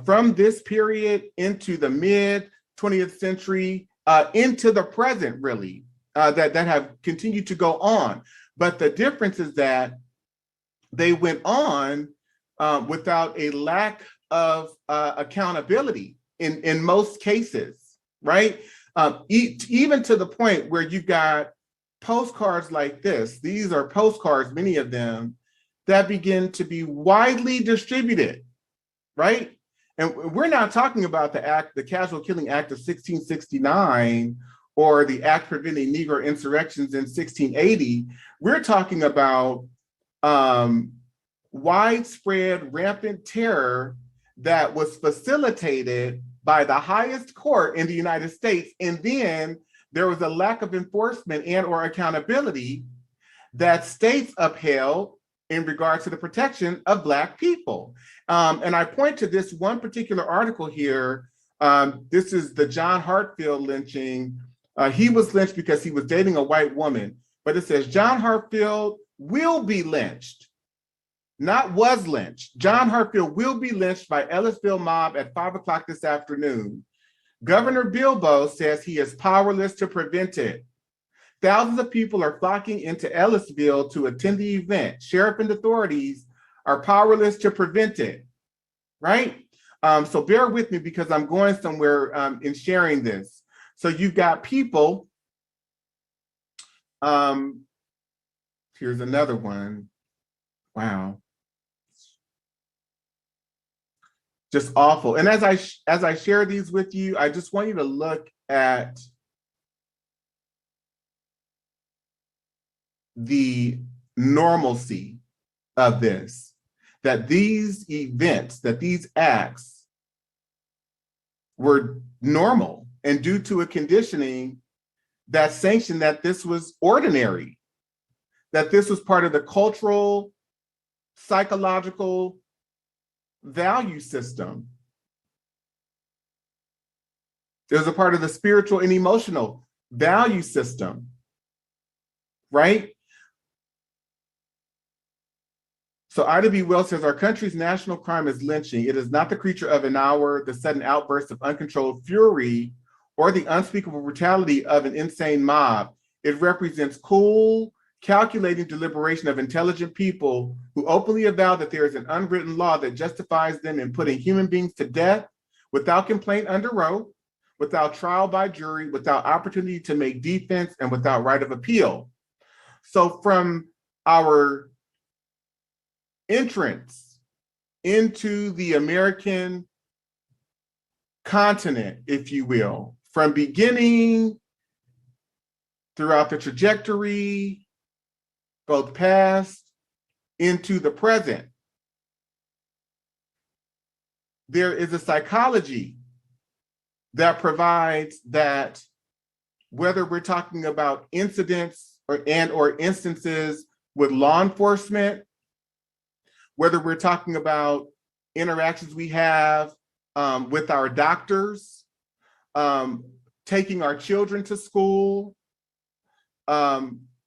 from this period into the mid 20th century, into the present, really, that have continued to go on. But the difference is that they went on without a lack of accountability in most cases, right? Even to the point where you've got postcards like this. These are postcards, many of them, that begin to be widely distributed, right? And we're not talking about the Casual Killing Act of 1669 or the act preventing Negro insurrections in 1680. We're talking about widespread, rampant terror that was facilitated by the highest court in the United States. And then there was a lack of enforcement and or accountability that states upheld in regard to the protection of Black people. And I point to this one particular article here. This is the John Hartfield lynching. He was lynched because he was dating a white woman, but it says John Hartfield will be lynched, not was lynched. John Hartfield will be lynched by Ellisville mob at 5 o'clock this afternoon. Governor Bilbo says he is powerless to prevent it. Thousands of people are flocking into Ellisville to attend the event. Sheriff and authorities are powerless to prevent it, right? So bear with me because I'm going somewhere in sharing this. So you've got people, here's another one. Wow. Just awful. And as I share these with you, I just want you to look at the normalcy of this, that these events, that these acts were normal and due to a conditioning that sanctioned that this was ordinary, that this was part of the cultural, psychological value system. It was a part of the spiritual and emotional value system, right? So Ida B. Wells says, our country's national crime is lynching. It is not the creature of an hour, the sudden outburst of uncontrolled fury, or the unspeakable brutality of an insane mob. It represents cool, calculating deliberation of intelligent people who openly avow that there is an unwritten law that justifies them in putting human beings to death without complaint under oath, without trial by jury, without opportunity to make defense, and without right of appeal. So from our entrance into the American continent, if you will, from beginning throughout the trajectory, both past into the present, there is a psychology that provides that whether we're talking about incidents or instances with law enforcement, whether we're talking about interactions we have with our doctors, taking our children to school,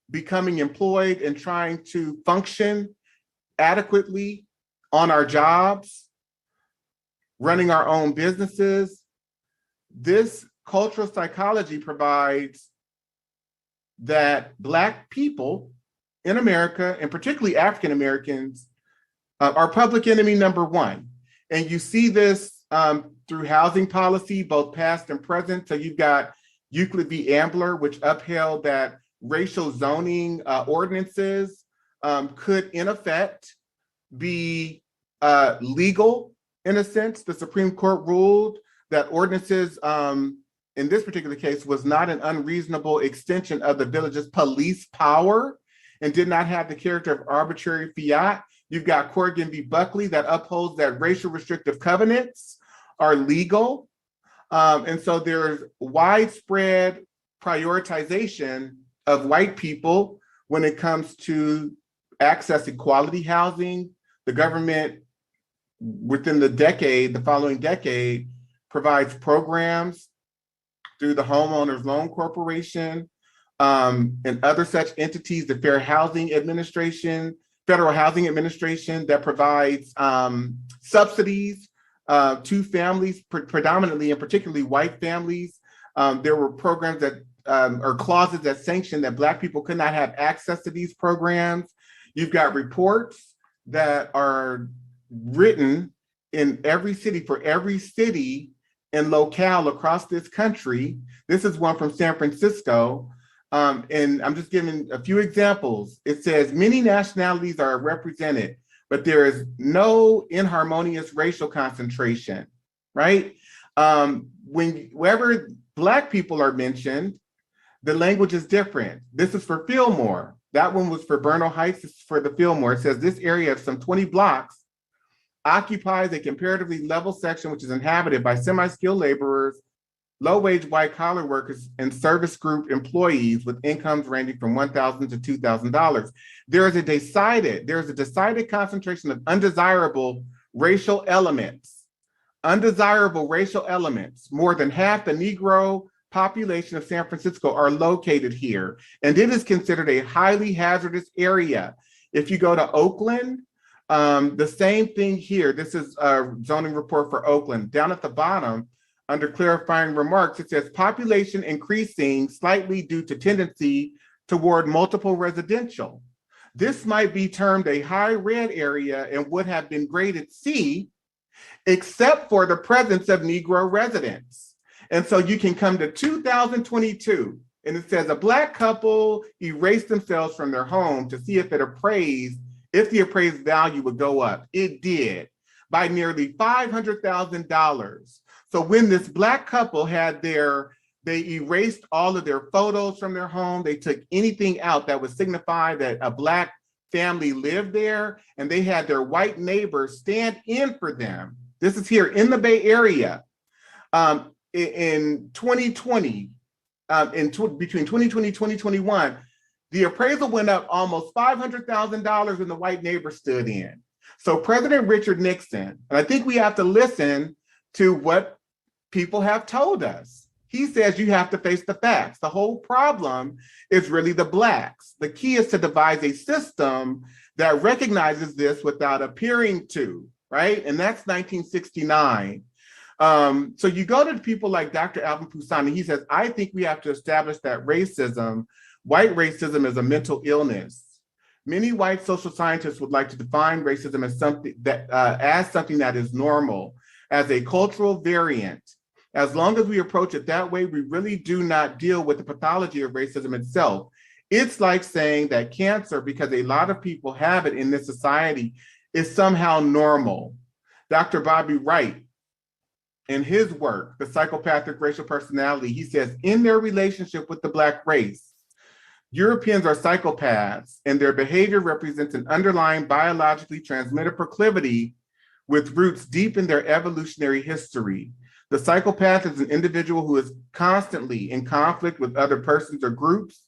becoming employed and trying to function adequately on our jobs, running our own businesses. This cultural psychology provides that Black people in America, and particularly African Americans, are public enemy number one. And you see this through housing policy, both past and present. So you've got Euclid v. Ambler, which upheld that racial zoning ordinances could, in effect, be legal in a sense. The Supreme Court ruled that ordinances, in this particular case, was not an unreasonable extension of the village's police power and did not have the character of arbitrary fiat. You've got Corrigan v. Buckley that upholds that racial restrictive covenants are legal. And so there's widespread prioritization of white people when it comes to accessing quality housing. The government within the following decade, provides programs through the Homeowners Loan Corporation and other such entities, the Federal Housing Administration that provides subsidies to families, predominantly and particularly white families. There were programs that or clauses that sanctioned that Black people could not have access to these programs. You've got reports that are written in every city, for every city and locale across this country. This is one from San Francisco. And I'm just giving a few examples. It says many nationalities are represented, but there is no inharmonious racial concentration, right? Wherever Black people are mentioned, the language is different. This is for Fillmore. That one was for Bernal Heights. This is for the Fillmore. It says this area of some 20 blocks occupies a comparatively level section which is inhabited by semi-skilled laborers, low-wage white-collar workers, and service group employees with incomes ranging from $1,000 to $2,000. There is a decided concentration of undesirable racial elements. More than half the Negro population of San Francisco are located here, and it is considered a highly hazardous area. If you go to Oakland, the same thing here. This is a zoning report for Oakland. Down at the bottom, under clarifying remarks, it says population increasing slightly due to tendency toward multiple residential. This might be termed a high red area and would have been graded C, except for the presence of Negro residents. And so you can come to 2022, and it says a Black couple erased themselves from their home to see if the appraised value would go up. It did, by nearly $500,000. So when this Black couple they erased all of their photos from their home, they took anything out that would signify that a Black family lived there, and they had their white neighbors stand in for them. This is here in the Bay Area. In 2020, between 2020 and 2021, the appraisal went up almost $500,000 when the white neighbor stood in. So President Richard Nixon, and I think we have to listen to what people have told us. He says you have to face the facts. The whole problem is really the Blacks. The key is to devise a system that recognizes this without appearing to, right? And that's 1969. So you go to people like Dr. Alvin Pusani, he says, I think we have to establish that white racism is a mental illness. Many white social scientists would like to define racism as something that is normal, as a cultural variant. As long as we approach it that way, we really do not deal with the pathology of racism itself. It's like saying that cancer, because a lot of people have it in this society, is somehow normal. Dr. Bobby Wright, in his work, The Psychopathic Racial Personality, he says, in their relationship with the Black race, Europeans are psychopaths, and their behavior represents an underlying biologically transmitted proclivity with roots deep in their evolutionary history. The psychopath is an individual who is constantly in conflict with other persons or groups.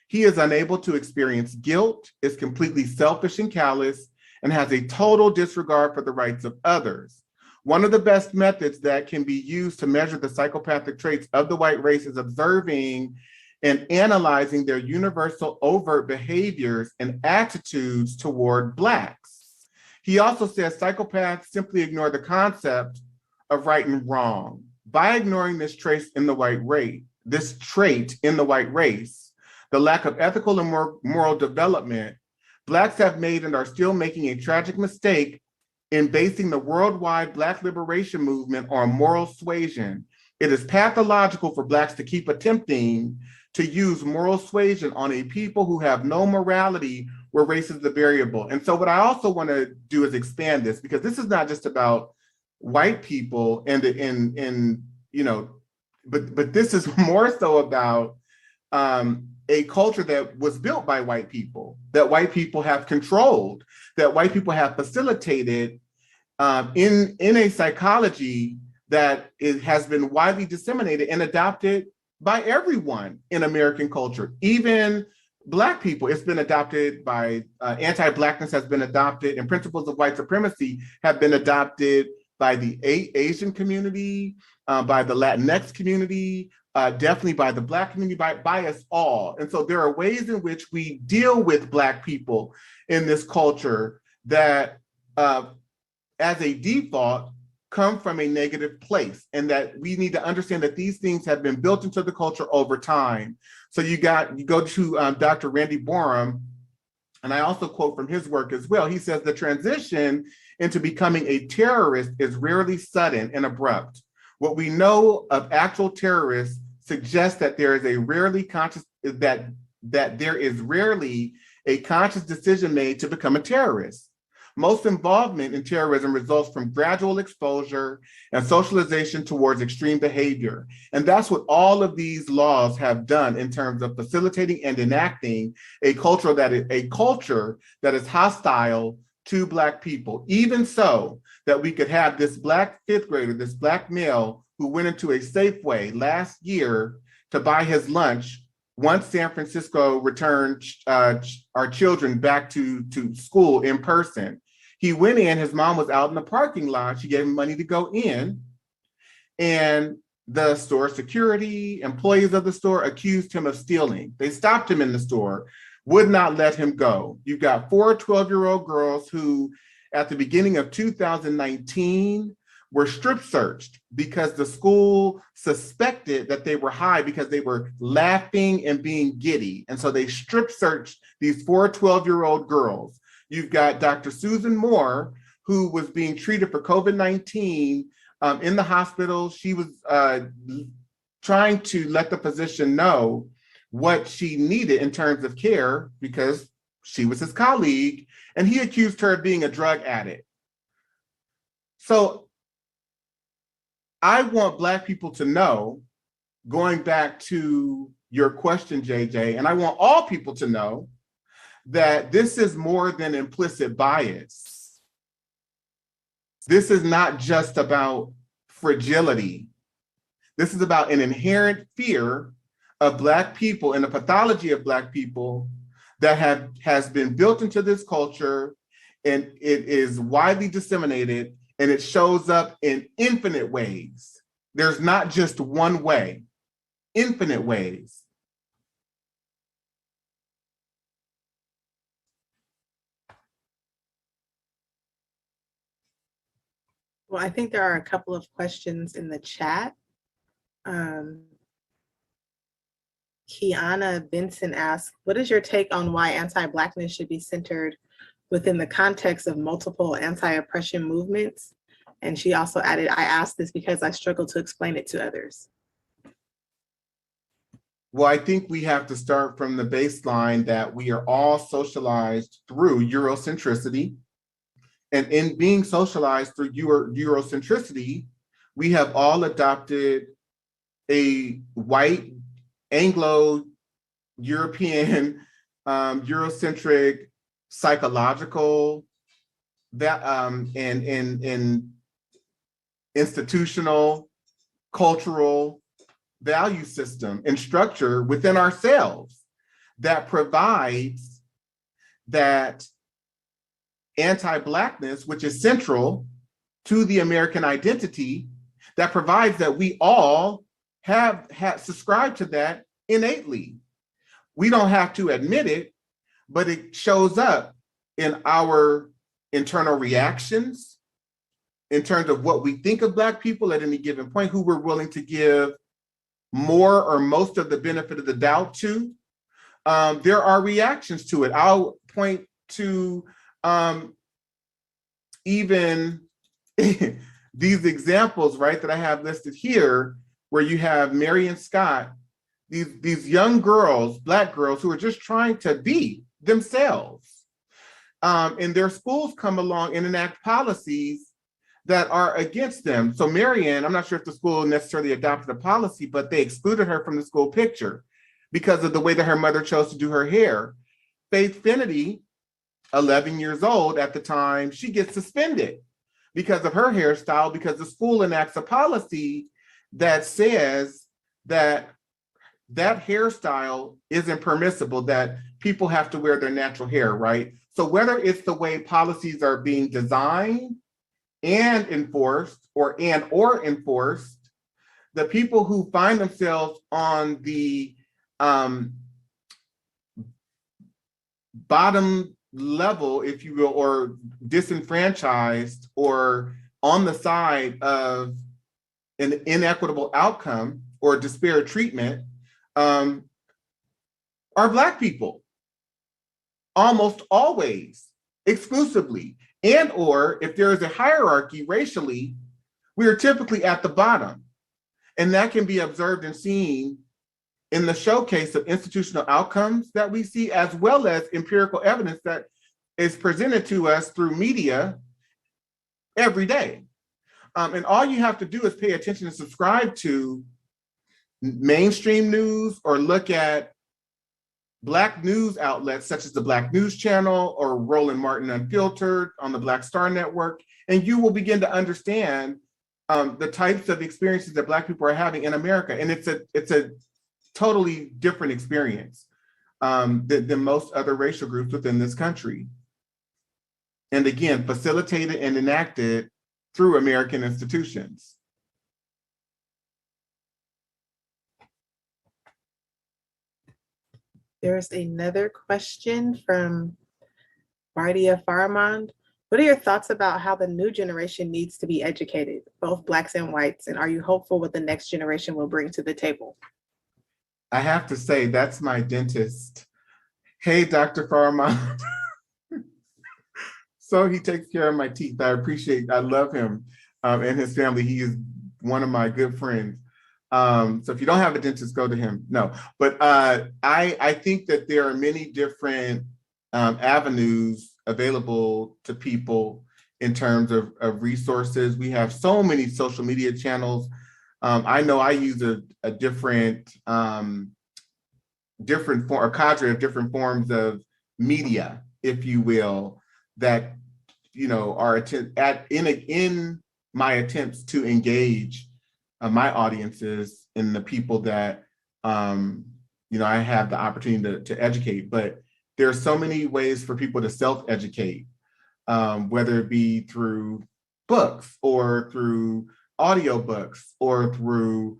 He is unable to experience guilt, is completely selfish and callous, and has a total disregard for the rights of others. One of the best methods that can be used to measure the psychopathic traits of the white race is observing and analyzing their universal overt behaviors and attitudes toward Blacks. He also says psychopaths simply ignore the concept of right and wrong. By ignoring this trait in the white race, the lack of ethical and moral development, Blacks have made and are still making a tragic mistake in basing the worldwide Black liberation movement on moral suasion. It is pathological for Blacks to keep attempting to use moral suasion on a people who have no morality where race is the variable. And so what I also want to do is expand this, because this is not just about white people but this is more so about a culture that was built by white people, that white people have controlled, that white people have facilitated in a psychology that has been widely disseminated and adopted by everyone in American culture, even Black people. It's been adopted by, anti-Blackness has been adopted, and principles of white supremacy have been adopted by the Asian community, by the Latinx community, definitely by the Black community, by us all. And so there are ways in which we deal with Black people in this culture that, as a default, come from a negative place, and that we need to understand that these things have been built into the culture over time. So you go to Dr. Randy Borum, and I also quote from his work as well. He says the transition into becoming a terrorist is rarely sudden and abrupt. What we know of actual terrorists suggests that there is rarely a conscious decision made to become a terrorist. Most involvement in terrorism results from gradual exposure and socialization towards extreme behavior. And that's what all of these laws have done in terms of facilitating and enacting a culture that is hostile to Black people, even so that we could have this Black fifth grader, this Black male who went into a Safeway last year to buy his lunch once San Francisco returned our children back to school in person. He went in, his mom was out in the parking lot, she gave him money to go in, and the store security, employees of the store accused him of stealing. They stopped him in the store, would not let him go. You've got 4 12-year-old girls who, at the beginning of 2019, were strip searched because the school suspected that they were high because they were laughing and being giddy. And so they strip searched these 4 12-year-old girls. You've got Dr. Susan Moore, who was being treated for COVID-19 in the hospital. She was trying to let the physician know what she needed in terms of care because she was his colleague, and he accused her of being a drug addict. So I want Black people to know, going back to your question, JJ, and I want all people to know that this is more than implicit bias. This is not just about fragility. This is about an inherent fear of Black people and the pathology of Black people that has been built into this culture, and it is widely disseminated, and it shows up in infinite ways. There's not just one way, infinite ways. Well, I think there are a couple of questions in the chat. Kiana Benson asked, what is your take on why anti-Blackness should be centered within the context of multiple anti-oppression movements? And she also added, I asked this because I struggle to explain it to others. Well, I think we have to start from the baseline that we are all socialized through Eurocentricity. And in being socialized through Eurocentricity, we have all adopted a white, Anglo-European, Eurocentric, psychological, and institutional, cultural value system and structure within ourselves that provides that anti-Blackness, which is central to the American identity, that provides that we all have subscribed to that innately. We don't have to admit it, but it shows up in our internal reactions, in terms of what we think of Black people at any given point, who we're willing to give more or most of the benefit of the doubt to. There are reactions to it. I'll point to even these examples, right, that I have listed here, where you have Marion Scott, these young girls, Black girls, who are just trying to be themselves. And their schools come along and enact policies that are against them. So Marion, I'm not sure if the school necessarily adopted a policy, but they excluded her from the school picture because of the way that her mother chose to do her hair. Faith Finity, 11 years old at the time, she gets suspended because of her hairstyle, because the school enacts a policy that says that that hairstyle isn't permissible, that people have to wear their natural hair, right? So whether it's the way policies are being designed and enforced, or enforced, the people who find themselves on the bottom level, if you will, or disenfranchised, or on the side of an inequitable outcome or disparate treatment, are Black people, almost always, exclusively. And or if there is a hierarchy racially, we are typically at the bottom. And that can be observed and seen in the showcase of institutional outcomes that we see, as well as empirical evidence that is presented to us through media every day. And all you have to do is pay attention and subscribe to mainstream news, or look at Black news outlets such as the Black News Channel or Roland Martin Unfiltered on the Black Star Network, and you will begin to understand the types of experiences that Black people are having in America. And it's a totally different experience than most other racial groups within this country. And again, facilitated and enacted through American institutions. There's another question from Bardia Faramand. What are your thoughts about how the new generation needs to be educated, both Blacks and whites? And are you hopeful what the next generation will bring to the table? I have to say, that's my dentist. Hey, Dr. Faramand. So he takes care of my teeth. I love him and his family. He is one of my good friends. So if you don't have a dentist, go to him. No, but I think that there are many different avenues available to people in terms of resources. We have so many social media channels. I know I use a different a cadre of different forms of media, if you will, that are in my attempts to engage my audiences and the people that I have the opportunity to educate. But there are so many ways for people to self-educate, whether it be through books or through audiobooks or through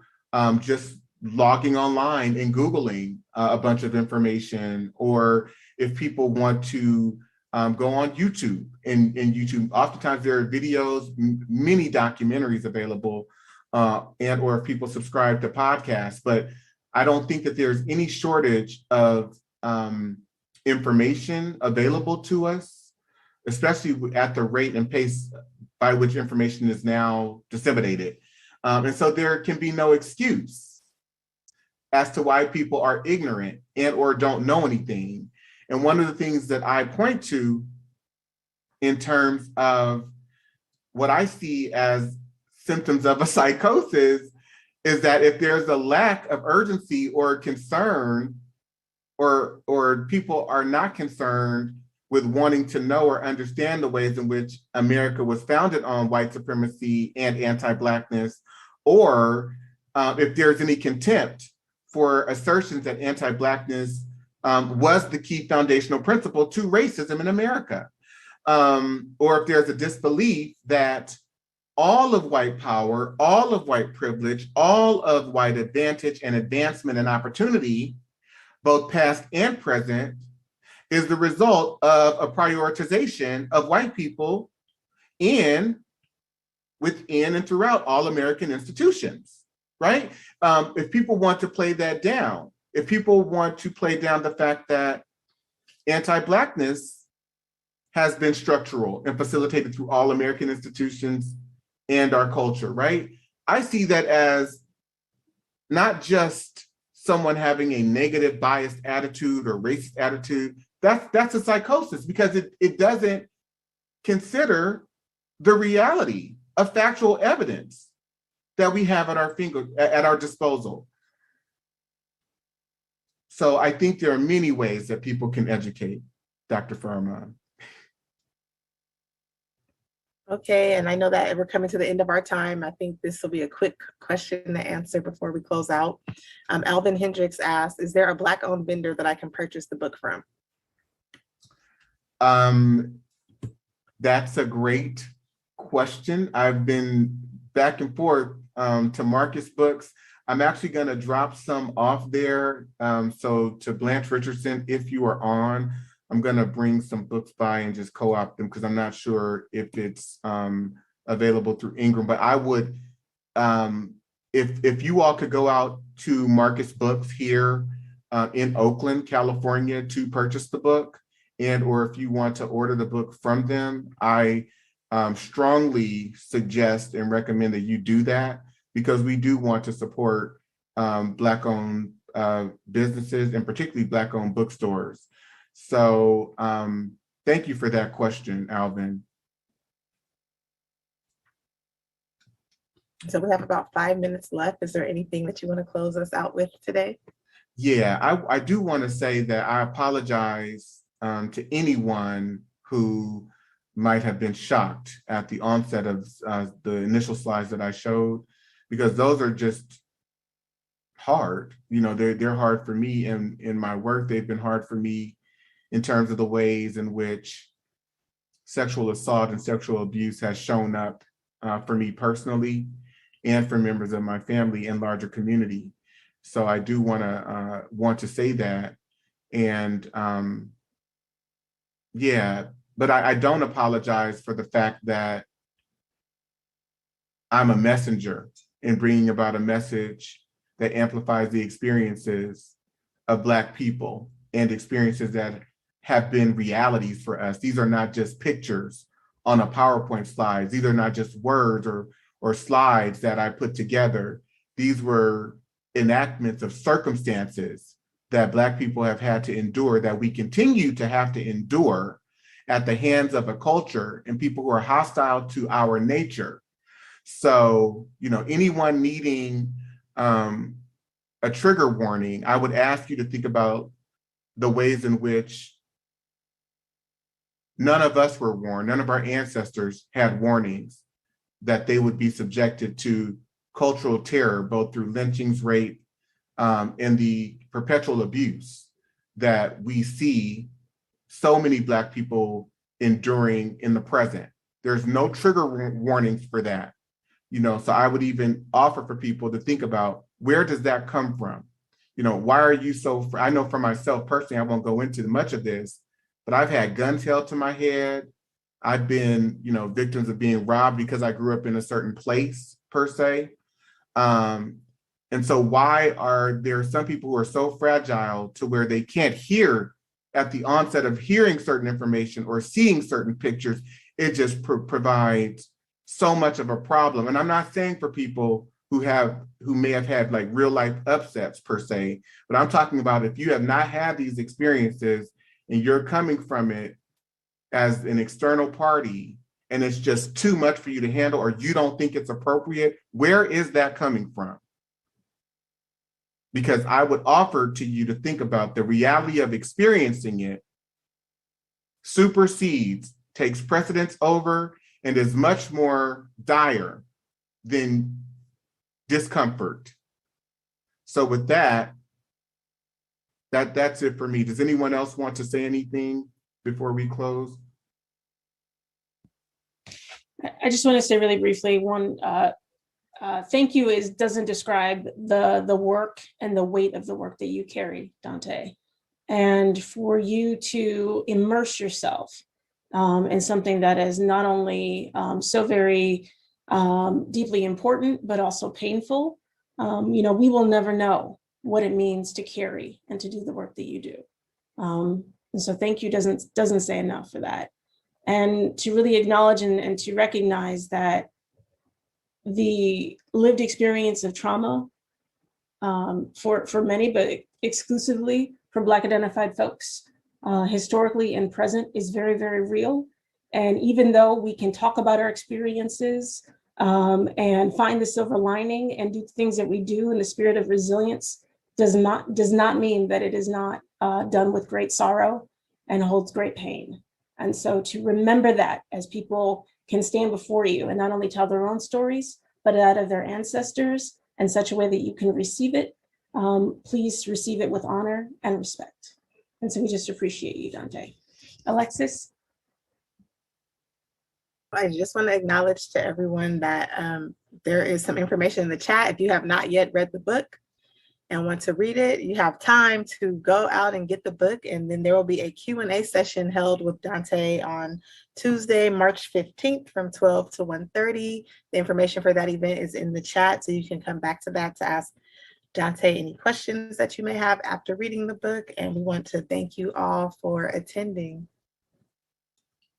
just logging online and Googling a bunch of information, or if people want to go on YouTube and YouTube, oftentimes there are videos, many documentaries available, and or if people subscribe to podcasts. But I don't think that there's any shortage of information available to us, especially at the rate and pace by which information is now disseminated. And so there can be no excuse as to why people are ignorant and or don't know anything. And one of the things that I point to in terms of what I see as symptoms of a psychosis is that if there's a lack of urgency or concern, or people are not concerned with wanting to know or understand the ways in which America was founded on white supremacy and anti-Blackness, or if there's any contempt for assertions that anti-Blackness was the key foundational principle to racism in America, or if there's a disbelief that all of white power, all of white privilege, all of white advantage and advancement and opportunity, both past and present, is the result of a prioritization of white people within and throughout all American institutions, right? If people want to play that down, if people want to play down the fact that anti-Blackness has been structural and facilitated through all American institutions and our culture, right? I see that as not just someone having a negative biased attitude or racist attitude. That's a psychosis, because it doesn't consider the reality of factual evidence that we have at our disposal. So I think there are many ways that people can educate, Dr. Faramand. Okay, and I know that we're coming to the end of our time. I think this will be a quick question to answer before we close out. Alvin Hendricks asked, is there a Black-owned vendor that I can purchase the book from? That's a great question. I've been back and forth to Marcus Books. I'm actually going to drop some off there. So to Blanche Richardson, if you are on, I'm going to bring some books by and just co-opt them, because I'm not sure if it's available through Ingram. But I would, if you all could go out to Marcus Books here in Oakland, California, to purchase the book, and or if you want to order the book from them, I strongly suggest and recommend that you do that, because we do want to support Black-owned businesses, and particularly Black-owned bookstores. So thank you for that question, Alvin. So we have about 5 minutes left. Is there anything that you want to close us out with today? Yeah, I do want to say that I apologize to anyone who might have been shocked at the onset of the initial slides that I showed, because those are just hard. You know, they're hard for me in my work. They've been hard for me in terms of the ways in which sexual assault and sexual abuse has shown up for me personally and for members of my family and larger community. So I do want to say that. And yeah, but I don't apologize for the fact that I'm a messenger in bringing about a message that amplifies the experiences of Black people and experiences that have been realities for us. These are not just pictures on a PowerPoint slide. These are not just words or slides that I put together. These were enactments of circumstances that Black people have had to endure, that we continue to have to endure at the hands of a culture and people who are hostile to our nature. So, you know, anyone needing a trigger warning, I would ask you to think about the ways in which none of us were warned, none of our ancestors had warnings that they would be subjected to cultural terror, both through lynchings, rape, and the perpetual abuse that we see so many Black people enduring in the present. There's no trigger warnings for that. You know, so I would even offer for people to think about, where does that come from? You know, why are you so, I know for myself personally, I won't go into much of this, but I've had guns held to my head. I've been, you know, victims of being robbed because I grew up in a certain place per se. And so why are there some people who are so fragile to where they can't hear at the onset of hearing certain information or seeing certain pictures? It just provides so much of a problem. And I'm not saying for people who may have had like real life upsets per se, but I'm talking about if you have not had these experiences and you're coming from it as an external party and it's just too much for you to handle, or you don't think it's appropriate, where is that coming from? Because I would offer to you to think about the reality of experiencing it supersedes, takes precedence over, and is much more dire than discomfort. So with that's it for me. Does anyone else want to say anything before we close? I just want to say really briefly, one, thank you doesn't describe the work and the weight of the work that you carry, Dante. And for you to immerse yourself in something that is not only so very deeply important, but also painful. You know, we will never know what it means to carry and to do the work that you do. And so thank you doesn't say enough for that. And to really acknowledge and to recognize that the lived experience of trauma for many, but exclusively for Black identified folks, historically and present, is very, very real. And even though we can talk about our experiences and find the silver lining and do things that we do in the spirit of resilience, does not mean that it is not done with great sorrow and holds great pain. And so to remember that as people can stand before you and not only tell their own stories, but that of their ancestors in such a way that you can receive it, please receive it with honor and respect. And so we just appreciate you, Dante. Alexis? I just want to acknowledge to everyone that there is some information in the chat. If you have not yet read the book and want to read it, you have time to go out and get the book. And then there will be a Q&A session held with Dante on Tuesday, March 15th from 12 to 1:30. The information for that event is in the chat, so you can come back to that to ask Dante any questions that you may have after reading the book. And we want to thank you all for attending.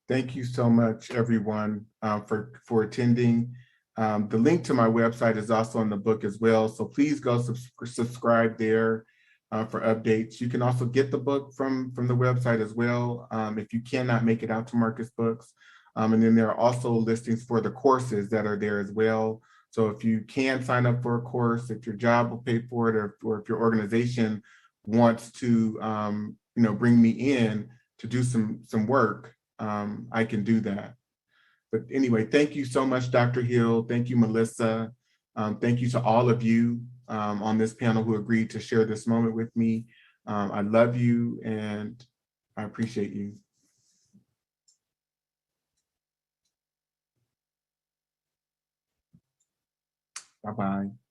Thank you so much, everyone, for attending. The link to my website is also in the book as well. So please go subscribe there for updates. You can also get the book from the website as well if you cannot make it out to Marcus Books. And then there are also listings for the courses that are there as well. So if you can sign up for a course, if your job will pay for it, or if your organization wants to, bring me in to do some work, I can do that. But anyway, thank you so much, Dr. Hill. Thank you, Melissa. Thank you to all of you on this panel who agreed to share this moment with me. I love you and I appreciate you. Bye-bye.